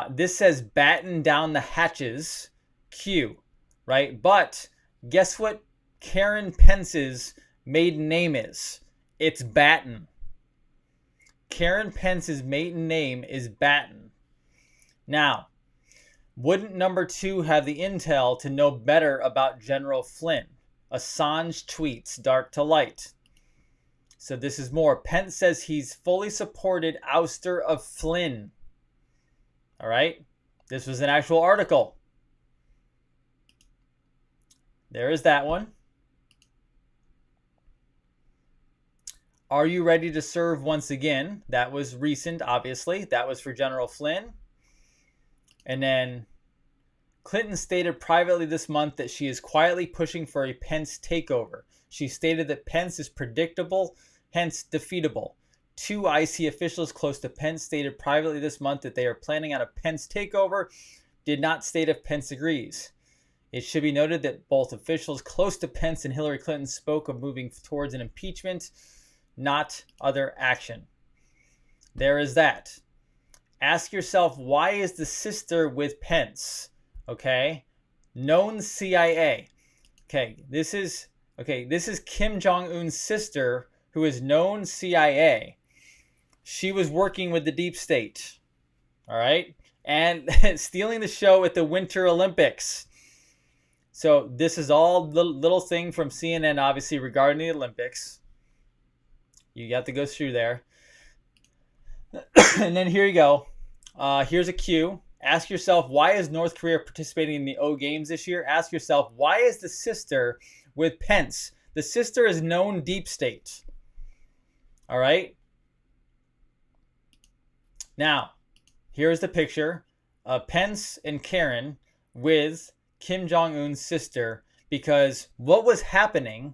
This says batten down the hatches, Q, right? But guess what Karen Pence's maiden name is? It's Batten. Karen Pence's maiden name is Batten. Now, wouldn't number 2 have the intel to know better about General Flynn? Assange tweets dark to light. So this is more. Pence says he's fully supported ouster of Flynn. All right. This was an actual article. There is that one. Are you ready to serve once again? That was recent, obviously. That was for General Flynn. And then Clinton stated privately this month that she is quietly pushing for a Pence takeover. She stated that Pence is predictable, hence defeatable. 2 IC officials close to Pence stated privately this month that they are planning on a Pence takeover, did not state if Pence agrees. It should be noted that both officials close to Pence and Hillary Clinton spoke of moving towards an impeachment, not other action. There is that. Ask yourself, why is the sister with Pence? Okay, known CIA. Okay, this is Kim Jong-un's sister, who is known CIA. She was working with the deep state. All right, and stealing the show at the Winter Olympics. So this is all the little thing from CNN, obviously, regarding the Olympics. You got to go through there. And then here you go. Here's a cue. Ask yourself, why is North Korea participating in the O Games this year? Ask yourself, why is the sister with Pence? The sister is known deep state. All right. Now, here's the picture of Pence and Karen with Kim Jong-un's sister, because what was happening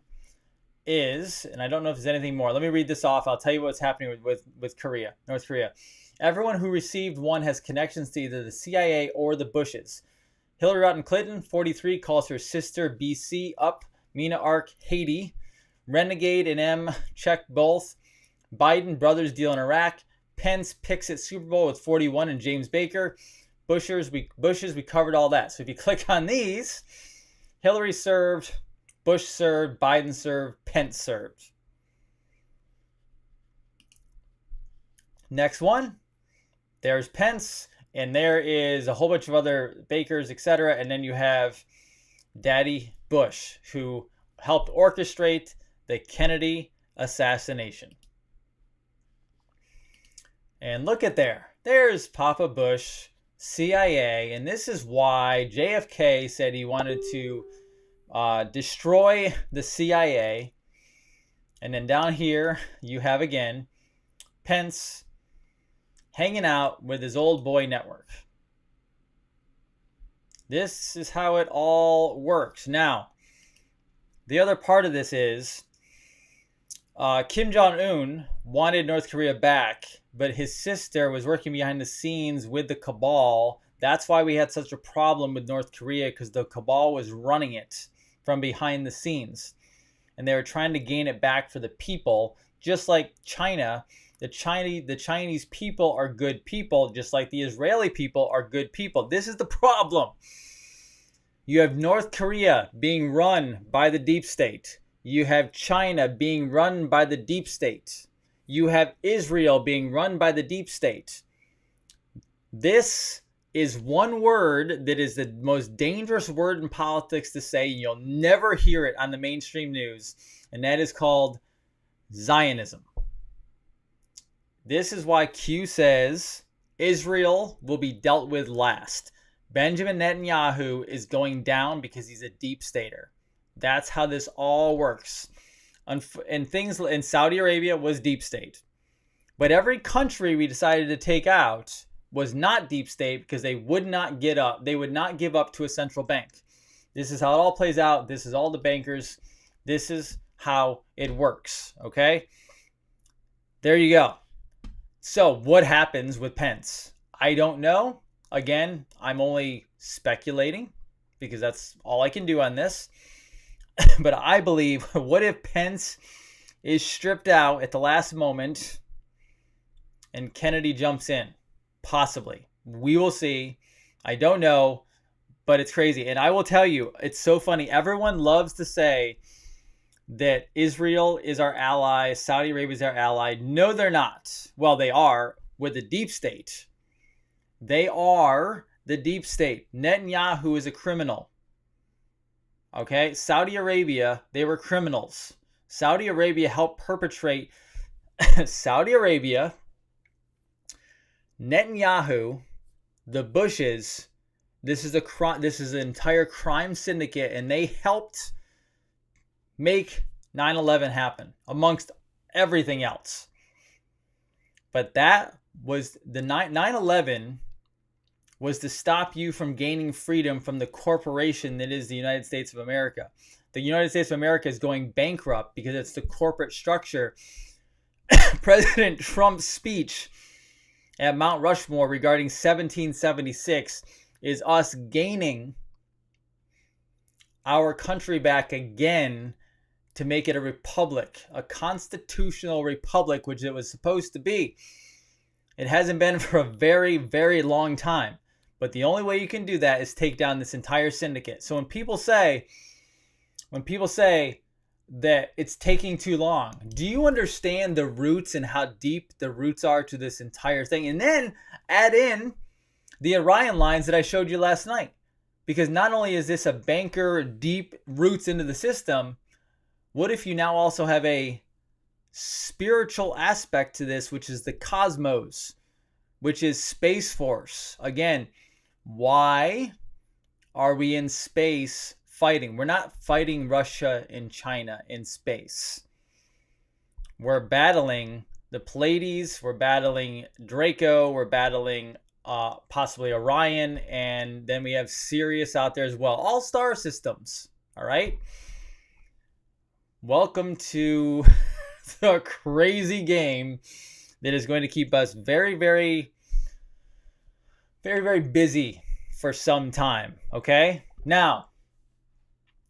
is, and I don't know if there's anything more. Let me read this off. I'll tell you what's happening with Korea, North Korea. Everyone who received one has connections to either the CIA or the Bushes. Hillary Rodham Clinton, 43, calls her sister BC up. Mina Ark, Haiti. Renegade and M, check both. Biden, brothers deal in Iraq. Pence picks at Super Bowl with 41 and James Baker. Bushes, we covered all that. So if you click on these, Hillary served, Bush served, Biden served, Pence served. Next one, there's Pence, and there is a whole bunch of other Bakers, etc. And then you have Daddy Bush, who helped orchestrate the Kennedy assassination. And look at there. There's Papa Bush, CIA, and this is why JFK said he wanted to destroy the CIA. And then down here, you have again Pence hanging out with his old boy network. This is how it all works. Now, the other part of this is Kim Jong-un wanted North Korea back, but his sister was working behind the scenes with the cabal. That's why we had such a problem with North Korea, because the cabal was running it from behind the scenes. And they were trying to gain it back for the people, just like China. The Chinese people are good people, just like the Israeli people are good people. This is the problem. You have North Korea being run by the deep state. You have China being run by the deep state. You have Israel being run by the deep state. This is one word that is the most dangerous word in politics to say. You'll never hear it on the mainstream news, and that is called Zionism. This is why Q says Israel will be dealt with last. Benjamin Netanyahu is going down because he's a deep stater. That's how this all works. And things in Saudi Arabia was deep state. But every country we decided to take out was not deep state because they would not give up to a central bank. This is how it all plays out. This is all the bankers. This is how it works. Okay? There you go. So what happens with Pence? I don't know. Again, I'm only speculating because that's all I can do on this. But I believe, what if Pence is stripped out at the last moment and Kennedy jumps in? Possibly. We will see. I don't know, but it's crazy. And I will tell you, it's so funny. Everyone loves to say that Israel is our ally, Saudi Arabia is our ally. No, they're not. Well, they are with the deep state. They are the deep state. Netanyahu is a criminal. Okay? Saudi Arabia, they were criminals. Saudi Arabia helped perpetrate Saudi Arabia, Netanyahu, the Bushes. This is an entire crime syndicate, and they helped make 9/11 happen, amongst everything else. But that was the 9/11 was to stop you from gaining freedom from the corporation that is the United States of America. The United States of America is going bankrupt because it's the corporate structure. President Trump's speech at Mount Rushmore regarding 1776 is us gaining our country back again to make it a republic, a constitutional republic, which it was supposed to be. It hasn't been for a very, very long time. But the only way you can do that is take down this entire syndicate. So when people say that it's taking too long, do you understand the roots and how deep the roots are to this entire thing? And then add in the Orion lines that I showed you last night. Because not only is this a banker, deep roots into the system, what if you now also have a spiritual aspect to this, which is the cosmos, which is Space Force? Again, why are we in space fighting? We're not fighting Russia and China in space. We're battling the Pleiades, we're battling Draco, we're battling possibly Orion, and then we have Sirius out there as well. All star systems, all right? Welcome to the crazy game that is going to keep us very, very, very, very busy for some time. Okay? Now,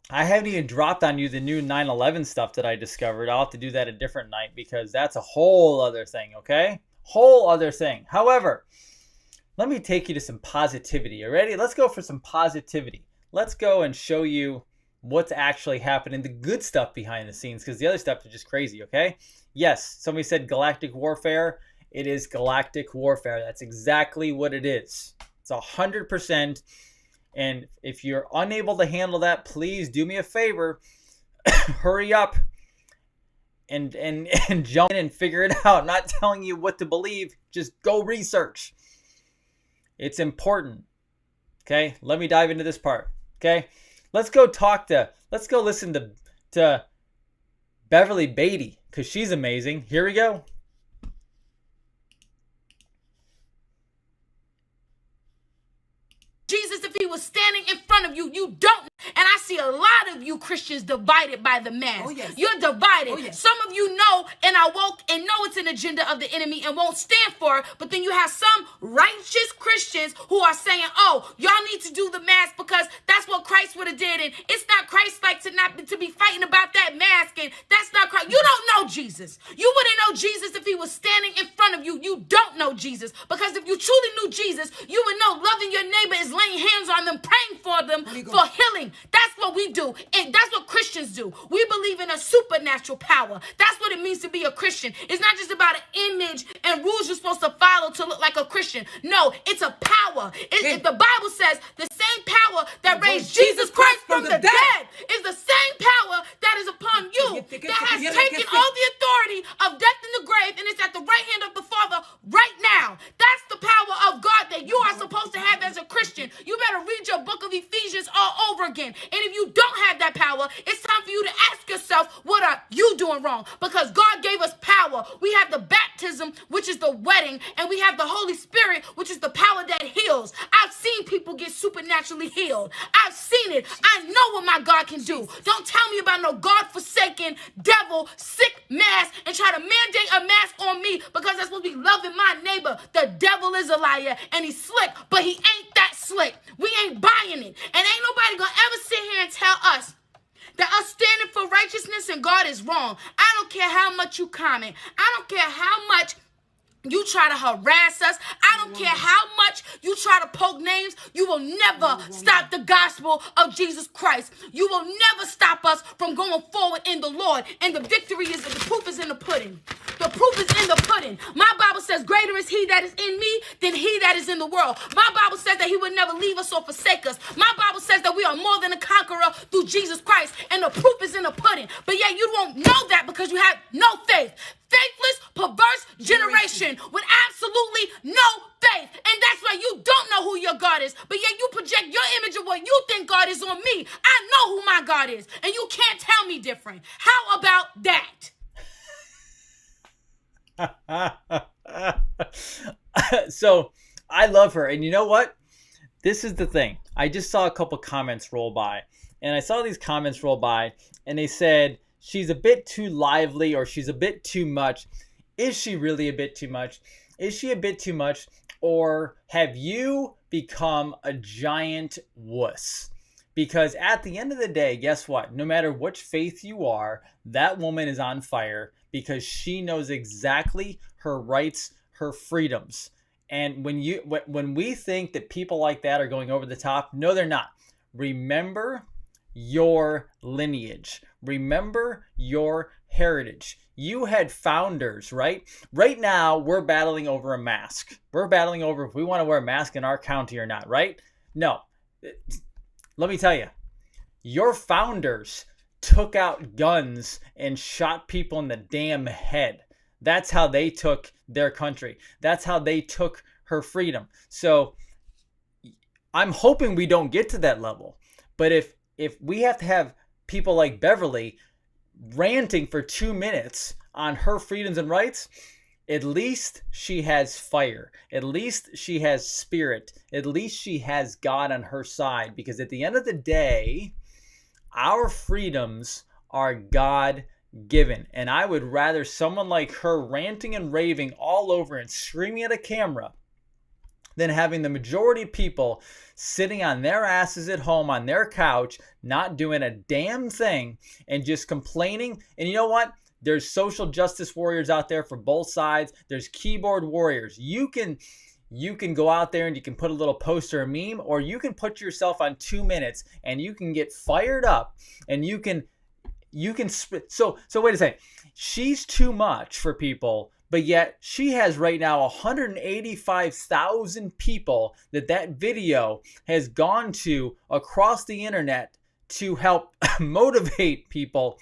I haven't even dropped on you the new 9/11 stuff that I discovered. I'll have to do that a different night because that's a whole other thing, okay? Whole other thing. However, let me take you to some positivity. You ready? Let's go for some positivity. Let's go and show you what's actually happening, the good stuff behind the scenes, because the other stuff is just crazy, okay? Yes, somebody said galactic warfare. It is galactic warfare. That's exactly what it is. It's 100%. And if you're unable to handle that, please do me a favor. Hurry up and jump in and figure it out. I'm not telling you what to believe. Just go research. It's important. Okay, let me dive into this part. Okay, let's go listen to Beverly Beatty, because she's amazing. Here we go. Jesus, if he was standing in front of you, you don't. And I see a lot of you Christians divided by the mask. Oh, yes. You're divided. Oh, yes. Some of you know and are woke and know it's an agenda of the enemy and won't stand for it. But then you have some righteous Christians who are saying, oh, y'all need to do the mask because that's what Christ would have did. And it's not Christ-like to be fighting about that mask. And that's not Christ. You don't know Jesus. You wouldn't know Jesus if he was standing in front of you. You don't know Jesus. Because if you truly knew Jesus, you would know loving your neighbor is laying hands on them, praying for them for healing. That's what we do. And that's what Christians do. We believe in a supernatural power. That's what it means to be a Christian. It's not just about an image and rules you're supposed to follow to look like a Christian. No, it's a power. The Bible says the same power that raised Jesus Christ from the dead is the same power that is upon you, that has taken all the authority of death in the grave and it's at the right hand of the Father right now. That's the power of God that you are supposed to have as a Christian. You better read your book of Ephesians all over again. And if you don't have that power, it's time for you to ask yourself, what are you doing wrong? Because God gave us power. We have the baptism, which is the wedding, and we have the Holy Spirit, which is the power that heals. I've seen people get supernaturally healed. I've seen it. I know what my God can do. Don't tell me about no God-forsaken, devil, sick mask and try to mandate a mask on me because that's what we loving my neighbor. The devil is a liar and he's slick, but he ain't that slick. We ain't buying it. And ain't nobody gonna ever sit here and tell us that us standing for righteousness and God is wrong. I don't care how much you comment. I don't care how much you try to harass us. I don't care how much you try to poke names. You will never stop the gospel of Jesus Christ. You will never stop us from going forward in the Lord. And the victory is, the proof is in the pudding. The proof is in the pudding. My Bible says greater is he that is in me than he that is in the world. My Bible says that he would never leave us or forsake us. My Bible says that we are more than a conqueror through Jesus Christ. And the proof is in the pudding. But yet you won't know that because you have no faith. Faithless, perverse generation with absolutely no faith. And that's why you don't know who your God is. But yet you project your image of what you think God is on me. I know who my God is. And you can't tell me different. How about that? So I love her. And you know what? This is the thing. I just saw a couple comments roll by. And I saw these comments roll by. And they said, she's a bit too lively, or she's a bit too much. Is she really a bit too much? Is she a bit too much? Or have you become a giant wuss? Because at the end of the day, guess what? No matter which faith you are, that woman is on fire because she knows exactly her rights, her freedoms. And when we think that people like that are going over the top, no, they're not. Remember your lineage. Remember your heritage. You had founders, right? Right now, we're battling over a mask. We're battling over if we want to wear a mask in our county or not, right? No. Let me tell you, your founders took out guns and shot people in the damn head. That's how they took their country. That's how they took her freedom. So I'm hoping we don't get to that level. But if we have to have people like Beverly ranting for 2 minutes on her freedoms and rights, at least she has fire. At least she has spirit. At least she has God on her side. Because at the end of the day, our freedoms are God given. And I would rather someone like her ranting and raving all over and screaming at a camera than having the majority of people sitting on their asses at home on their couch, not doing a damn thing and just complaining. And you know what? There's social justice warriors out there for both sides. There's keyboard warriors. You can go out there and you can put a little poster or meme, or you can put yourself on 2 minutes and you can get fired up and you can so wait a second. She's too much for people, but yet she has right now 185,000 people that video has gone to across the internet to help motivate people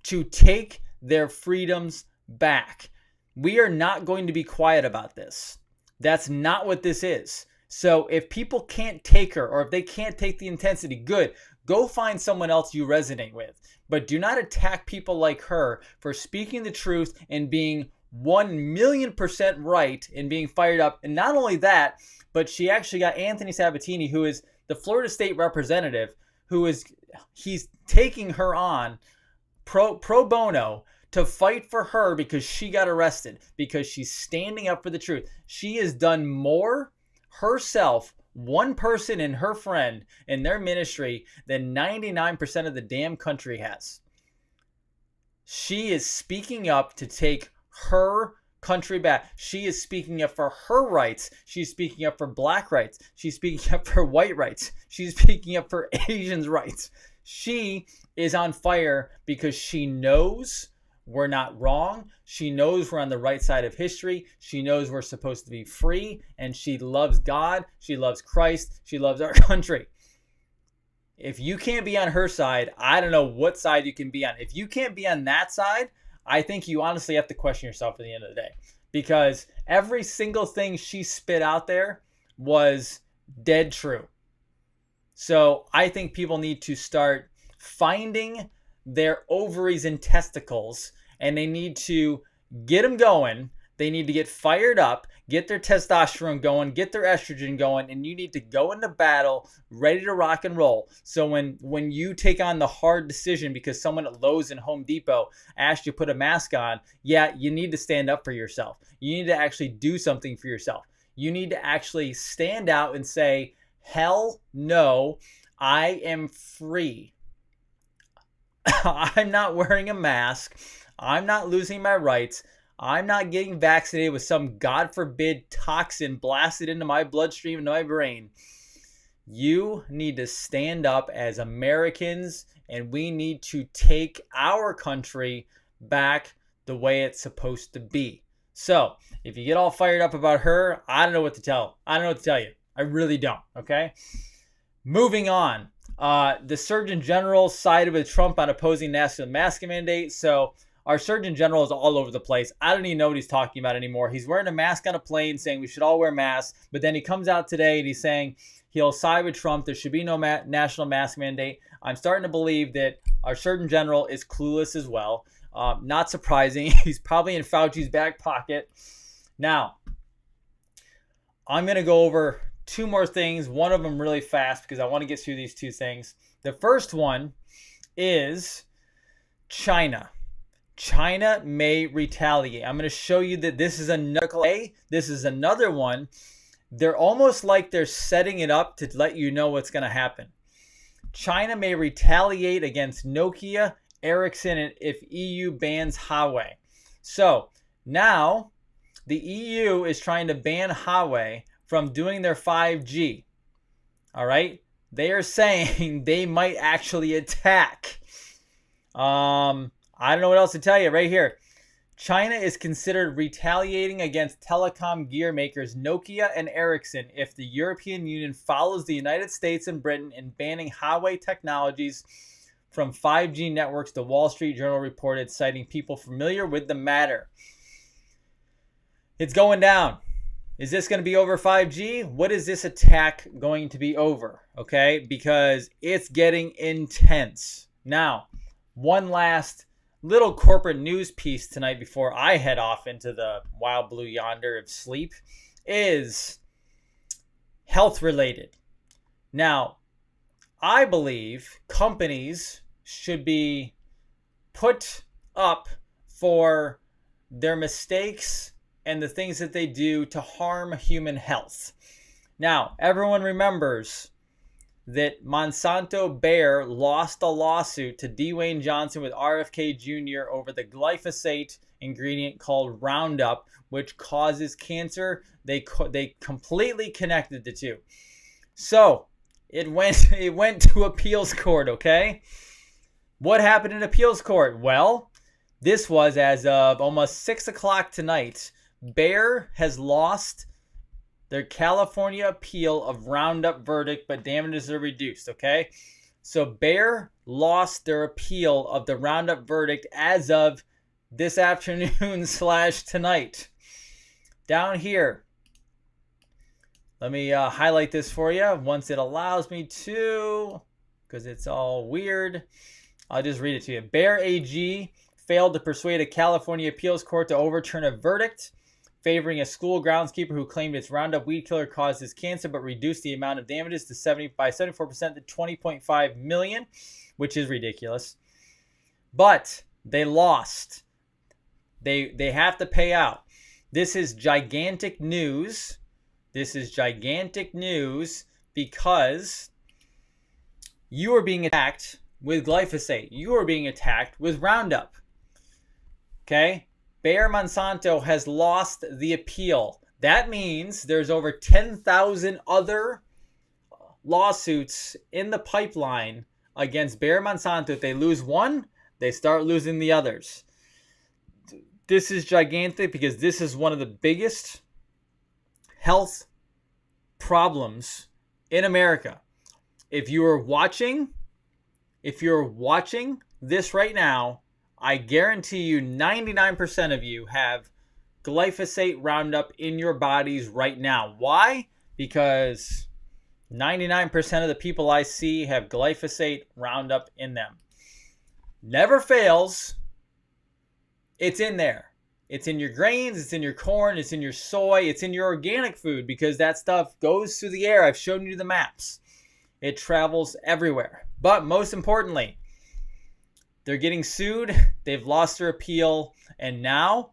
to take their freedoms back. We are not going to be quiet about this. That's not what this is. So if people can't take her, or if they can't take the intensity, good. Go find someone else you resonate with. But do not attack people like her for speaking the truth and being 1,000,000% right and being fired up. And not only that, but she actually got Anthony Sabatini, who is the Florida State representative, he's taking her on pro bono to fight for her because she got arrested, because she's standing up for the truth. She has done more herself, one person and her friend in their ministry, than 99% of the damn country has. She is speaking up to take her country back. She is speaking up for her rights. She's speaking up for black rights. She's speaking up for white rights. She's speaking up for Asians' rights. She is on fire because she knows we're not wrong. She knows we're on the right side of history. She knows we're supposed to be free, and she loves God. She loves Christ. She loves our country. If you can't be on her side, I don't know what side you can be on. If you can't be on that side, I think you honestly have to question yourself at the end of the day, because every single thing she spit out there was dead true. So I think people need to start finding their ovaries and testicles, and they need to get them going. They need to get fired up, get their testosterone going, get their estrogen going, and you need to go into battle ready to rock and roll. So when you take on the hard decision because someone at Lowe's and Home Depot asked you to put a mask on, yeah, you need to stand up for yourself. You need to actually do something for yourself. You need to actually stand out and say, hell no, I am free. I'm not wearing a mask. I'm not losing my rights. I'm not getting vaccinated with some God forbid toxin blasted into my bloodstream, into my brain. You need to stand up as Americans, and we need to take our country back the way it's supposed to be. So if you get all fired up about her, I don't know what to tell. I don't know what to tell you. I really don't. Okay. Moving on. The Surgeon General sided with Trump on opposing national mask mandate. So our Surgeon General is all over the place. I don't even know what he's talking about anymore. He's wearing a mask on a plane saying we should all wear masks. But then he comes out today and he's saying he'll side with Trump. There should be no national mask mandate. I'm starting to believe that our Surgeon General is clueless as well. Not surprising. He's probably in Fauci's back pocket. Now, I'm going to go over two more things, one of them really fast because I want to get through these two things. The first one is China. China may retaliate. I'm going to show you that this is another one. They're almost like they're setting it up to let you know what's going to happen. China may retaliate against Nokia, Ericsson, if EU bans Huawei. So now the EU is trying to ban Huawei from doing their 5G. All right? They are saying they might actually attack. I don't know what else to tell you right here. China is considered retaliating against telecom gear makers Nokia and Ericsson if the European Union follows the United States and Britain in banning Huawei technologies from 5G networks, the Wall Street Journal reported, citing people familiar with the matter. It's going down. Is this going to be over 5G? What is this attack going to be over? Okay, because it's getting intense. Now, one last little corporate news piece tonight before I head off into the wild blue yonder of sleep is health related. Now, I believe companies should be put up for their mistakes and the things that they do to harm human health. Now, everyone remembers that Monsanto Bayer lost a lawsuit to Dwayne Johnson with RFK Jr. over the glyphosate ingredient called Roundup, which causes cancer. They completely connected the two. So it went to appeals court, okay? What happened in appeals court? Well, this was as of almost 6 o'clock tonight. Bayer has lost their California appeal of Roundup verdict, but damages are reduced, okay? So Bayer lost their appeal of the Roundup verdict as of this afternoon / tonight. Down here, let me highlight this for you once it allows me to, because it's all weird. I'll just read it to you. Bayer AG failed to persuade a California appeals court to overturn a verdict favoring a school groundskeeper who claimed its Roundup weed killer causes cancer, but reduced the amount of damages by 74% to $20.5 million, which is ridiculous. But they lost. They have to pay out. This is gigantic news. This is gigantic news because you are being attacked with glyphosate. You are being attacked with Roundup. Okay? Bayer Monsanto has lost the appeal. That means there's over 10,000 other lawsuits in the pipeline against Bayer Monsanto. If they lose one, they start losing the others. This is gigantic because this is one of the biggest health problems in America. If you're watching this right now, I guarantee you 99% of you have glyphosate Roundup in your bodies right now. Why? Because 99% of the people I see have glyphosate Roundup in them. Never fails. It's in there. It's in your grains, it's in your corn, it's in your soy, it's in your organic food because that stuff goes through the air. I've shown you the maps. It travels everywhere. But most importantly, they're getting sued. They've lost their appeal. And now,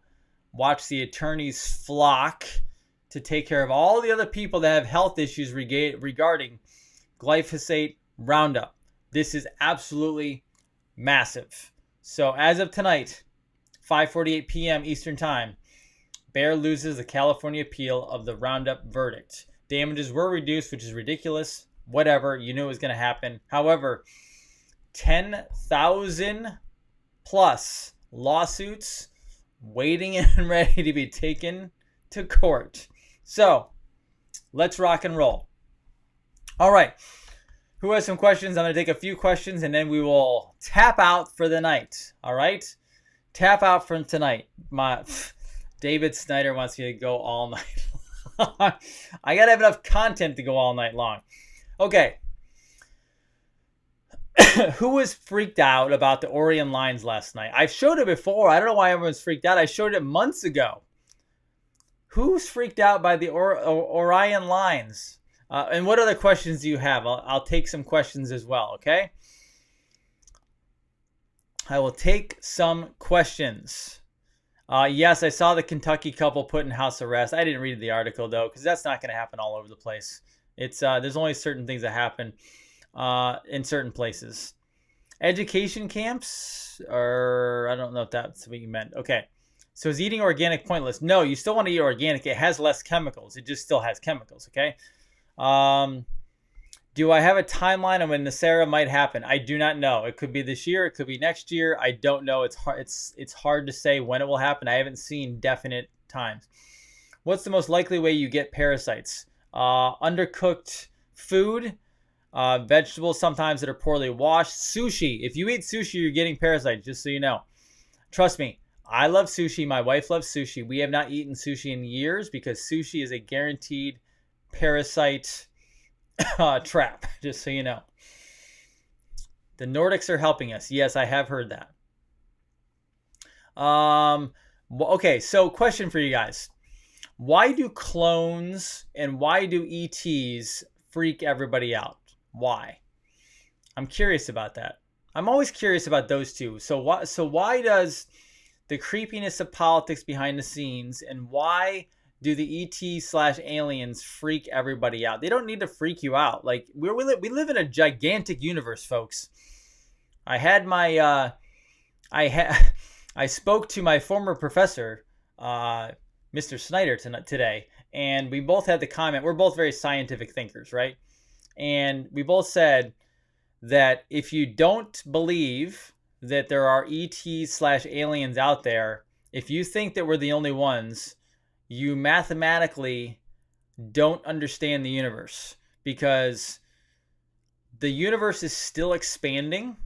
watch the attorneys flock to take care of all the other people that have health issues regarding glyphosate Roundup. This is absolutely massive. So as of tonight, 5:48 p.m. Eastern Time, Bayer loses the California appeal of the Roundup verdict. Damages were reduced, which is ridiculous. Whatever, you knew it was going to happen. However, 10,000 plus lawsuits waiting and ready to be taken to court. So, let's rock and roll. All right. Who has some questions? I'm going to take a few questions and then we will tap out for the night. All right? Tap out for tonight. David Snyder wants me to go all night long. I got to have enough content to go all night long. Okay. Who was freaked out about the Orion lines last night? I've showed it before. I don't know why everyone's freaked out. I showed it months ago. Who's freaked out by the Orion lines? And what other questions do you have? I'll take some questions as well, okay? I will take some questions. Yes, I saw the Kentucky couple put in house arrest. I didn't read the article, though, because that's not going to happen all over the place. There's only certain things that happen in certain places. Education camps, or I don't know if that's what you meant. Okay. So is eating organic pointless? No, you still want to eat organic. It has less chemicals. It just still has chemicals, okay? Do I have a timeline on when NESARA might happen? I do not know. It could be this year. It could be next year. I don't know. It's hard to say when it will happen. I haven't seen definite times. What's the most likely way you get parasites? Undercooked food, vegetables sometimes that are poorly washed. Sushi. If you eat sushi, you're getting parasites, just so you know. Trust me. I love sushi. My wife loves sushi. We have not eaten sushi in years because sushi is a guaranteed parasite trap, just so you know. The Nordics are helping us. Yes, I have heard that. Okay, so question for you guys. Why do clones and why do ETs freak everybody out? Why? I'm curious about that. I'm always curious about those two. So why does the creepiness of politics behind the scenes, and why do the ET/aliens freak everybody out? They don't need to freak you out. Like we live in a gigantic universe, folks. I had my I spoke to my former professor, Mr. Snyder, today, and we both had the comment. We're both very scientific thinkers, right? And we both said that if you don't believe that there are ET/aliens out there, if you think that we're the only ones, you mathematically don't understand the universe, because the universe is still expanding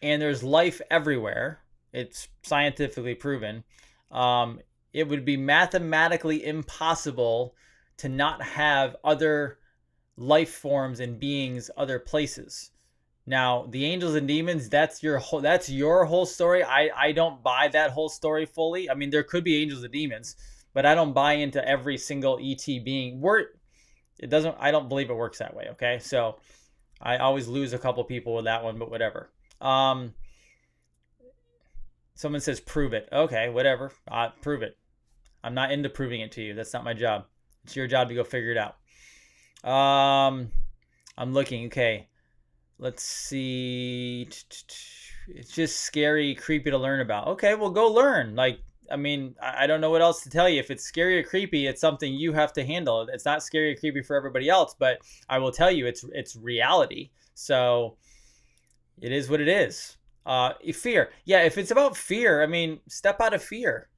and there's life everywhere. It's scientifically proven. It would be mathematically impossible to not have other life forms and beings other places. Now, the angels and demons, that's your whole story. I don't buy that whole story fully. I mean, there could be angels and demons, but I don't buy into every single ET being. I don't believe it works that way, okay? So I always lose a couple people with that one, but whatever. Someone says prove it. Okay, whatever. Prove it. I'm not into proving it to you. That's not my job. It's your job to go figure it out. I'm looking. Okay. Let's see. It's just scary, creepy to learn about. Okay, well, go learn. Like, I mean, I don't know what else to tell you. If it's scary or creepy, it's something you have to handle. It's not scary or creepy for everybody else, but I will tell you, it's reality. So it is what it is. Fear. Yeah, if it's about fear, I mean, step out of fear.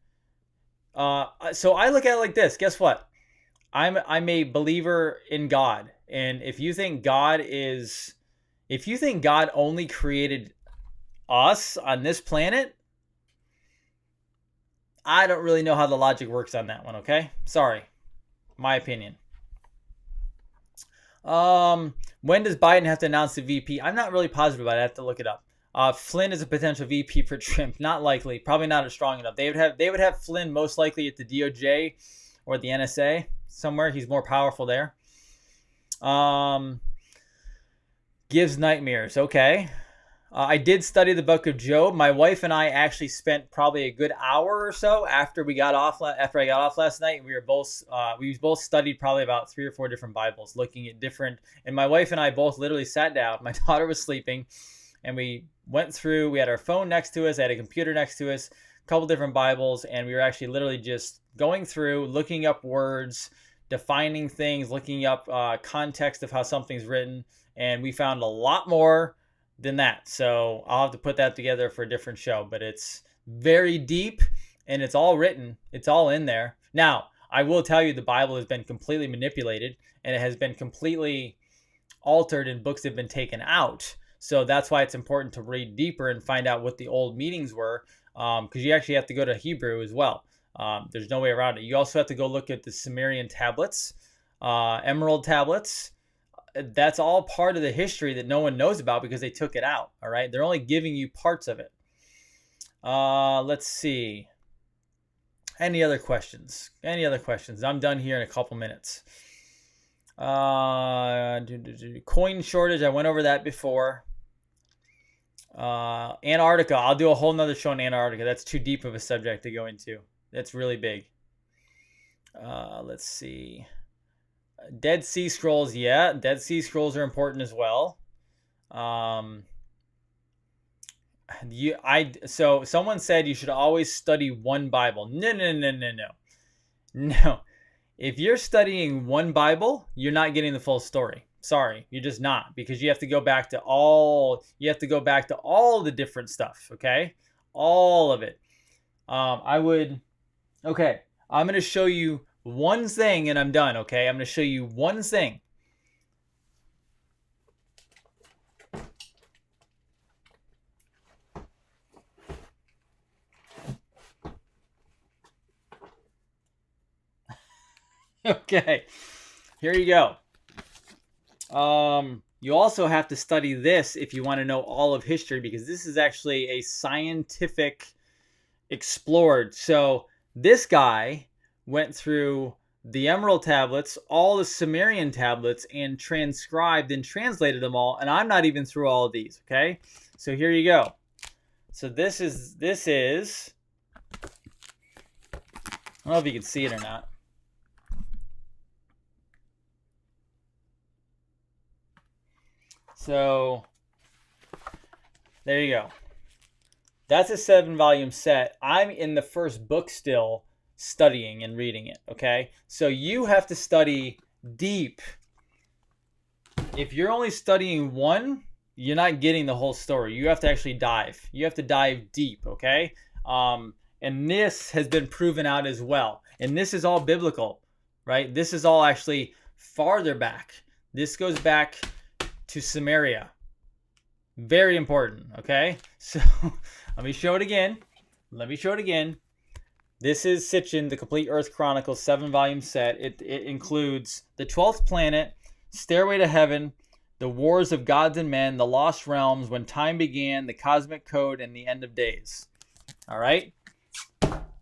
So I look at it like this. Guess what? I'm a believer in God. And if you think God only created us on this planet, I don't really know how the logic works on that one, okay? Sorry. My opinion. When does Biden have to announce the VP? I'm not really positive about it. I have to look it up. Flynn is a potential VP for Trump. Not likely. Probably not strong enough. They would have Flynn most likely at the DOJ or the NSA somewhere. He's more powerful there. Gives nightmares. Okay. I did study the book of Job. My wife and I actually spent probably a good hour or so after I got off last night. We both studied probably about 3 or 4 different Bibles, looking at different. And my wife and I both literally sat down. My daughter was sleeping, and we went through. We had our phone next to us. I had a computer next to us, a couple different Bibles, and we were actually literally just going through, looking up words, defining things, looking up context of how something's written, and we found a lot more than that. So I'll have to put that together for a different show, but it's very deep and it's all written. It's all in there. Now, I will tell you the Bible has been completely manipulated and it has been completely altered and books have been taken out. So that's why it's important to read deeper and find out what the old meanings were, because you actually have to go to Hebrew as well. There's no way around it. You also have to go look at the Sumerian tablets, emerald tablets. That's all part of the history that no one knows about because they took it out. All right. They're only giving you parts of it. Let's see. Any other questions? I'm done here in a couple minutes. Coin shortage. I went over that before. Antarctica. I'll do a whole nother show on Antarctica. That's too deep of a subject to go into. That's really big. Let's see. Dead Sea Scrolls, yeah. Dead Sea Scrolls are important as well. So someone said you should always study one Bible. No. If you're studying one Bible, you're not getting the full story. Sorry, you're just not, because you have to go back to all the different stuff, okay? All of it. Okay, I'm going to show you one thing and I'm done, okay? I'm going to show you one thing. Okay, here you go. You also have to study this if you want to know all of history, because this is actually a scientific explored. So this guy went through the Emerald tablets, all the Sumerian tablets, and transcribed and translated them all. And I'm not even through all of these, okay? So here you go. So this is, I don't know if you can see it or not. So there you go. That's a 7-volume set. I'm in the first book still, studying and reading it, okay? So you have to study deep. If you're only studying one, you're not getting the whole story. You have to actually dive. You have to dive deep, okay? And this has been proven out as well. And this is all biblical, right? This is all actually farther back. This goes back to Samaria. Very important, okay? So let me show it again. This is Sitchin, the Complete Earth Chronicles 7-volume set. It includes the 12th planet, Stairway to Heaven, the Wars of Gods and Men, the Lost Realms, When Time Began, the Cosmic Code, and the End of Days. All right?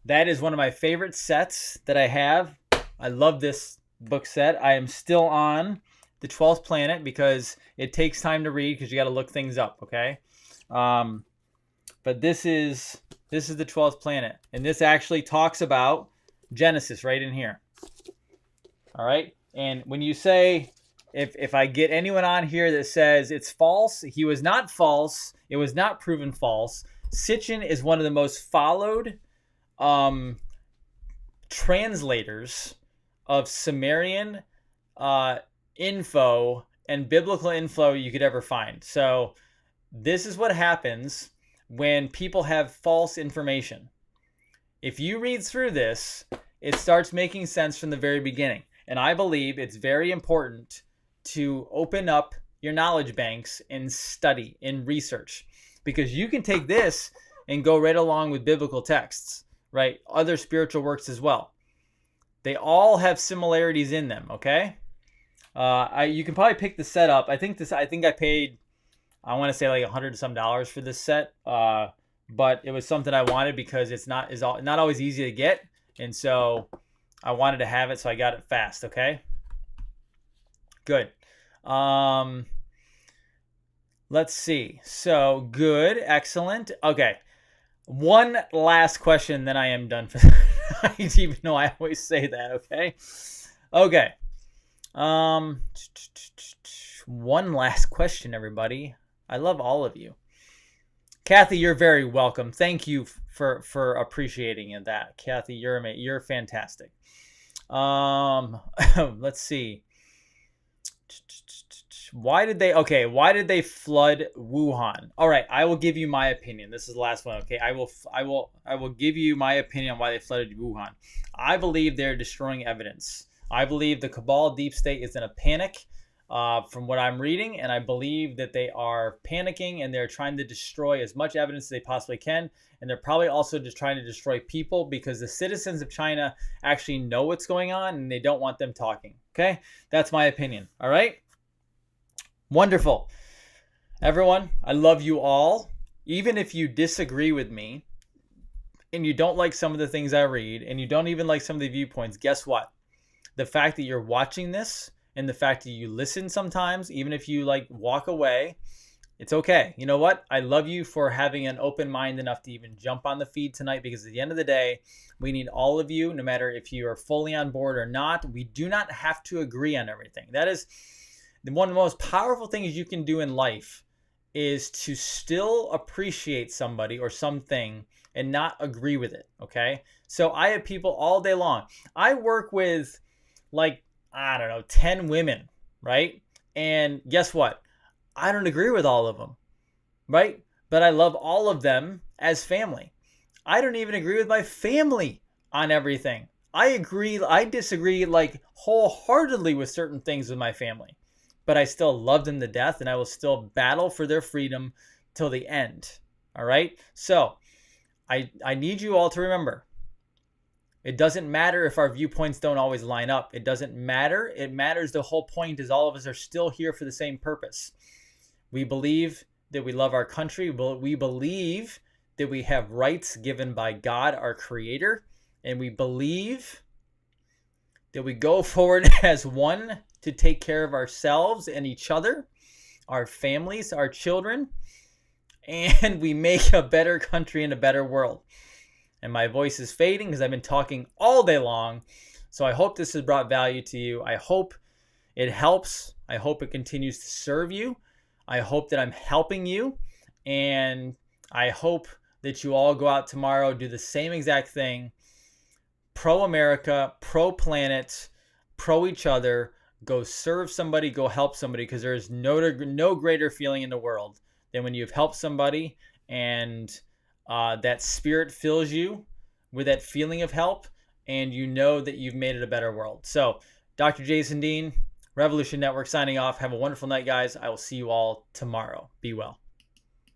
That is one of my favorite sets that I have. I love this book set. I am still on the 12th planet because it takes time to read because you got to look things up, okay? But this is the 12th planet. And this actually talks about Genesis right in here. All right? And when you say, if I get anyone on here that says it's false, he was not false. It was not proven false. Sitchin is one of the most followed translators of Sumerian info and biblical info you could ever find. So this is what happens when people have false information. If you read through this, it starts making sense from the very beginning. And I believe it's very important to open up your knowledge banks and study and research, because you can take this and go right along with biblical texts, right? Other spiritual works as well. They all have similarities in them, okay? You can probably pick the set up. I think I paid, I want to say like $100 some for this set. But it was something I wanted because it's not always easy to get. And so I wanted to have it, so I got it fast, okay? Good. Let's see. So good, excellent. Okay. One last question, then I am done for tonight, even though I always say that, okay? Okay. One last question, everybody. I love all of you. Kathy, you're very welcome. Thank you for appreciating that. Kathy, you're fantastic. Let's see. Why did they flood Wuhan? All right, I will give you my opinion. This is the last one, okay? I will give you my opinion on why they flooded Wuhan. I believe they're destroying evidence. I believe the cabal deep state is in a panic from what I'm reading, and I believe that they are panicking and they're trying to destroy as much evidence as they possibly can, and they're probably also just trying to destroy people because the citizens of China actually know what's going on and they don't want them talking, okay? That's my opinion, all right? Wonderful. Everyone, I love you all. Even if you disagree with me and you don't like some of the things I read and you don't even like some of the viewpoints, guess what? The fact that you're watching this and the fact that you listen sometimes, even if you walk away, it's okay. You know what? I love you for having an open mind enough to even jump on the feed tonight, because at the end of the day, we need all of you, no matter if you are fully on board or not. We do not have to agree on everything. That is one of the most powerful things you can do in life, is to still appreciate somebody or something and not agree with it, okay? So I have people all day long. I work with 10 women, right? And guess what? I don't agree with all of them, right? But I love all of them as family. I don't even agree with my family on everything. I disagree wholeheartedly with certain things with my family, but I still love them to death, and I will still battle for their freedom till the end. All right? So I need you all to remember, it doesn't matter if our viewpoints don't always line up. It doesn't matter. It matters. The whole point is all of us are still here for the same purpose. We believe that we love our country. We believe that we have rights given by God, our creator. And we believe that we go forward as one to take care of ourselves and each other, our families, our children. and we make a better country and a better world. And my voice is fading because I've been talking all day long. So I hope this has brought value to you. I hope it helps. I hope it continues to serve you. I hope that I'm helping you. And I hope that you all go out tomorrow, do the same exact thing. Pro-America, pro-planet, pro each other. Go serve somebody, go help somebody, because there is no greater feeling in the world than when you've helped somebody and that spirit fills you with that feeling of help, and you know that you've made it a better world. So, Dr. Jason Dean, Revolution Network signing off. Have a wonderful night, guys. I will see you all tomorrow. Be well.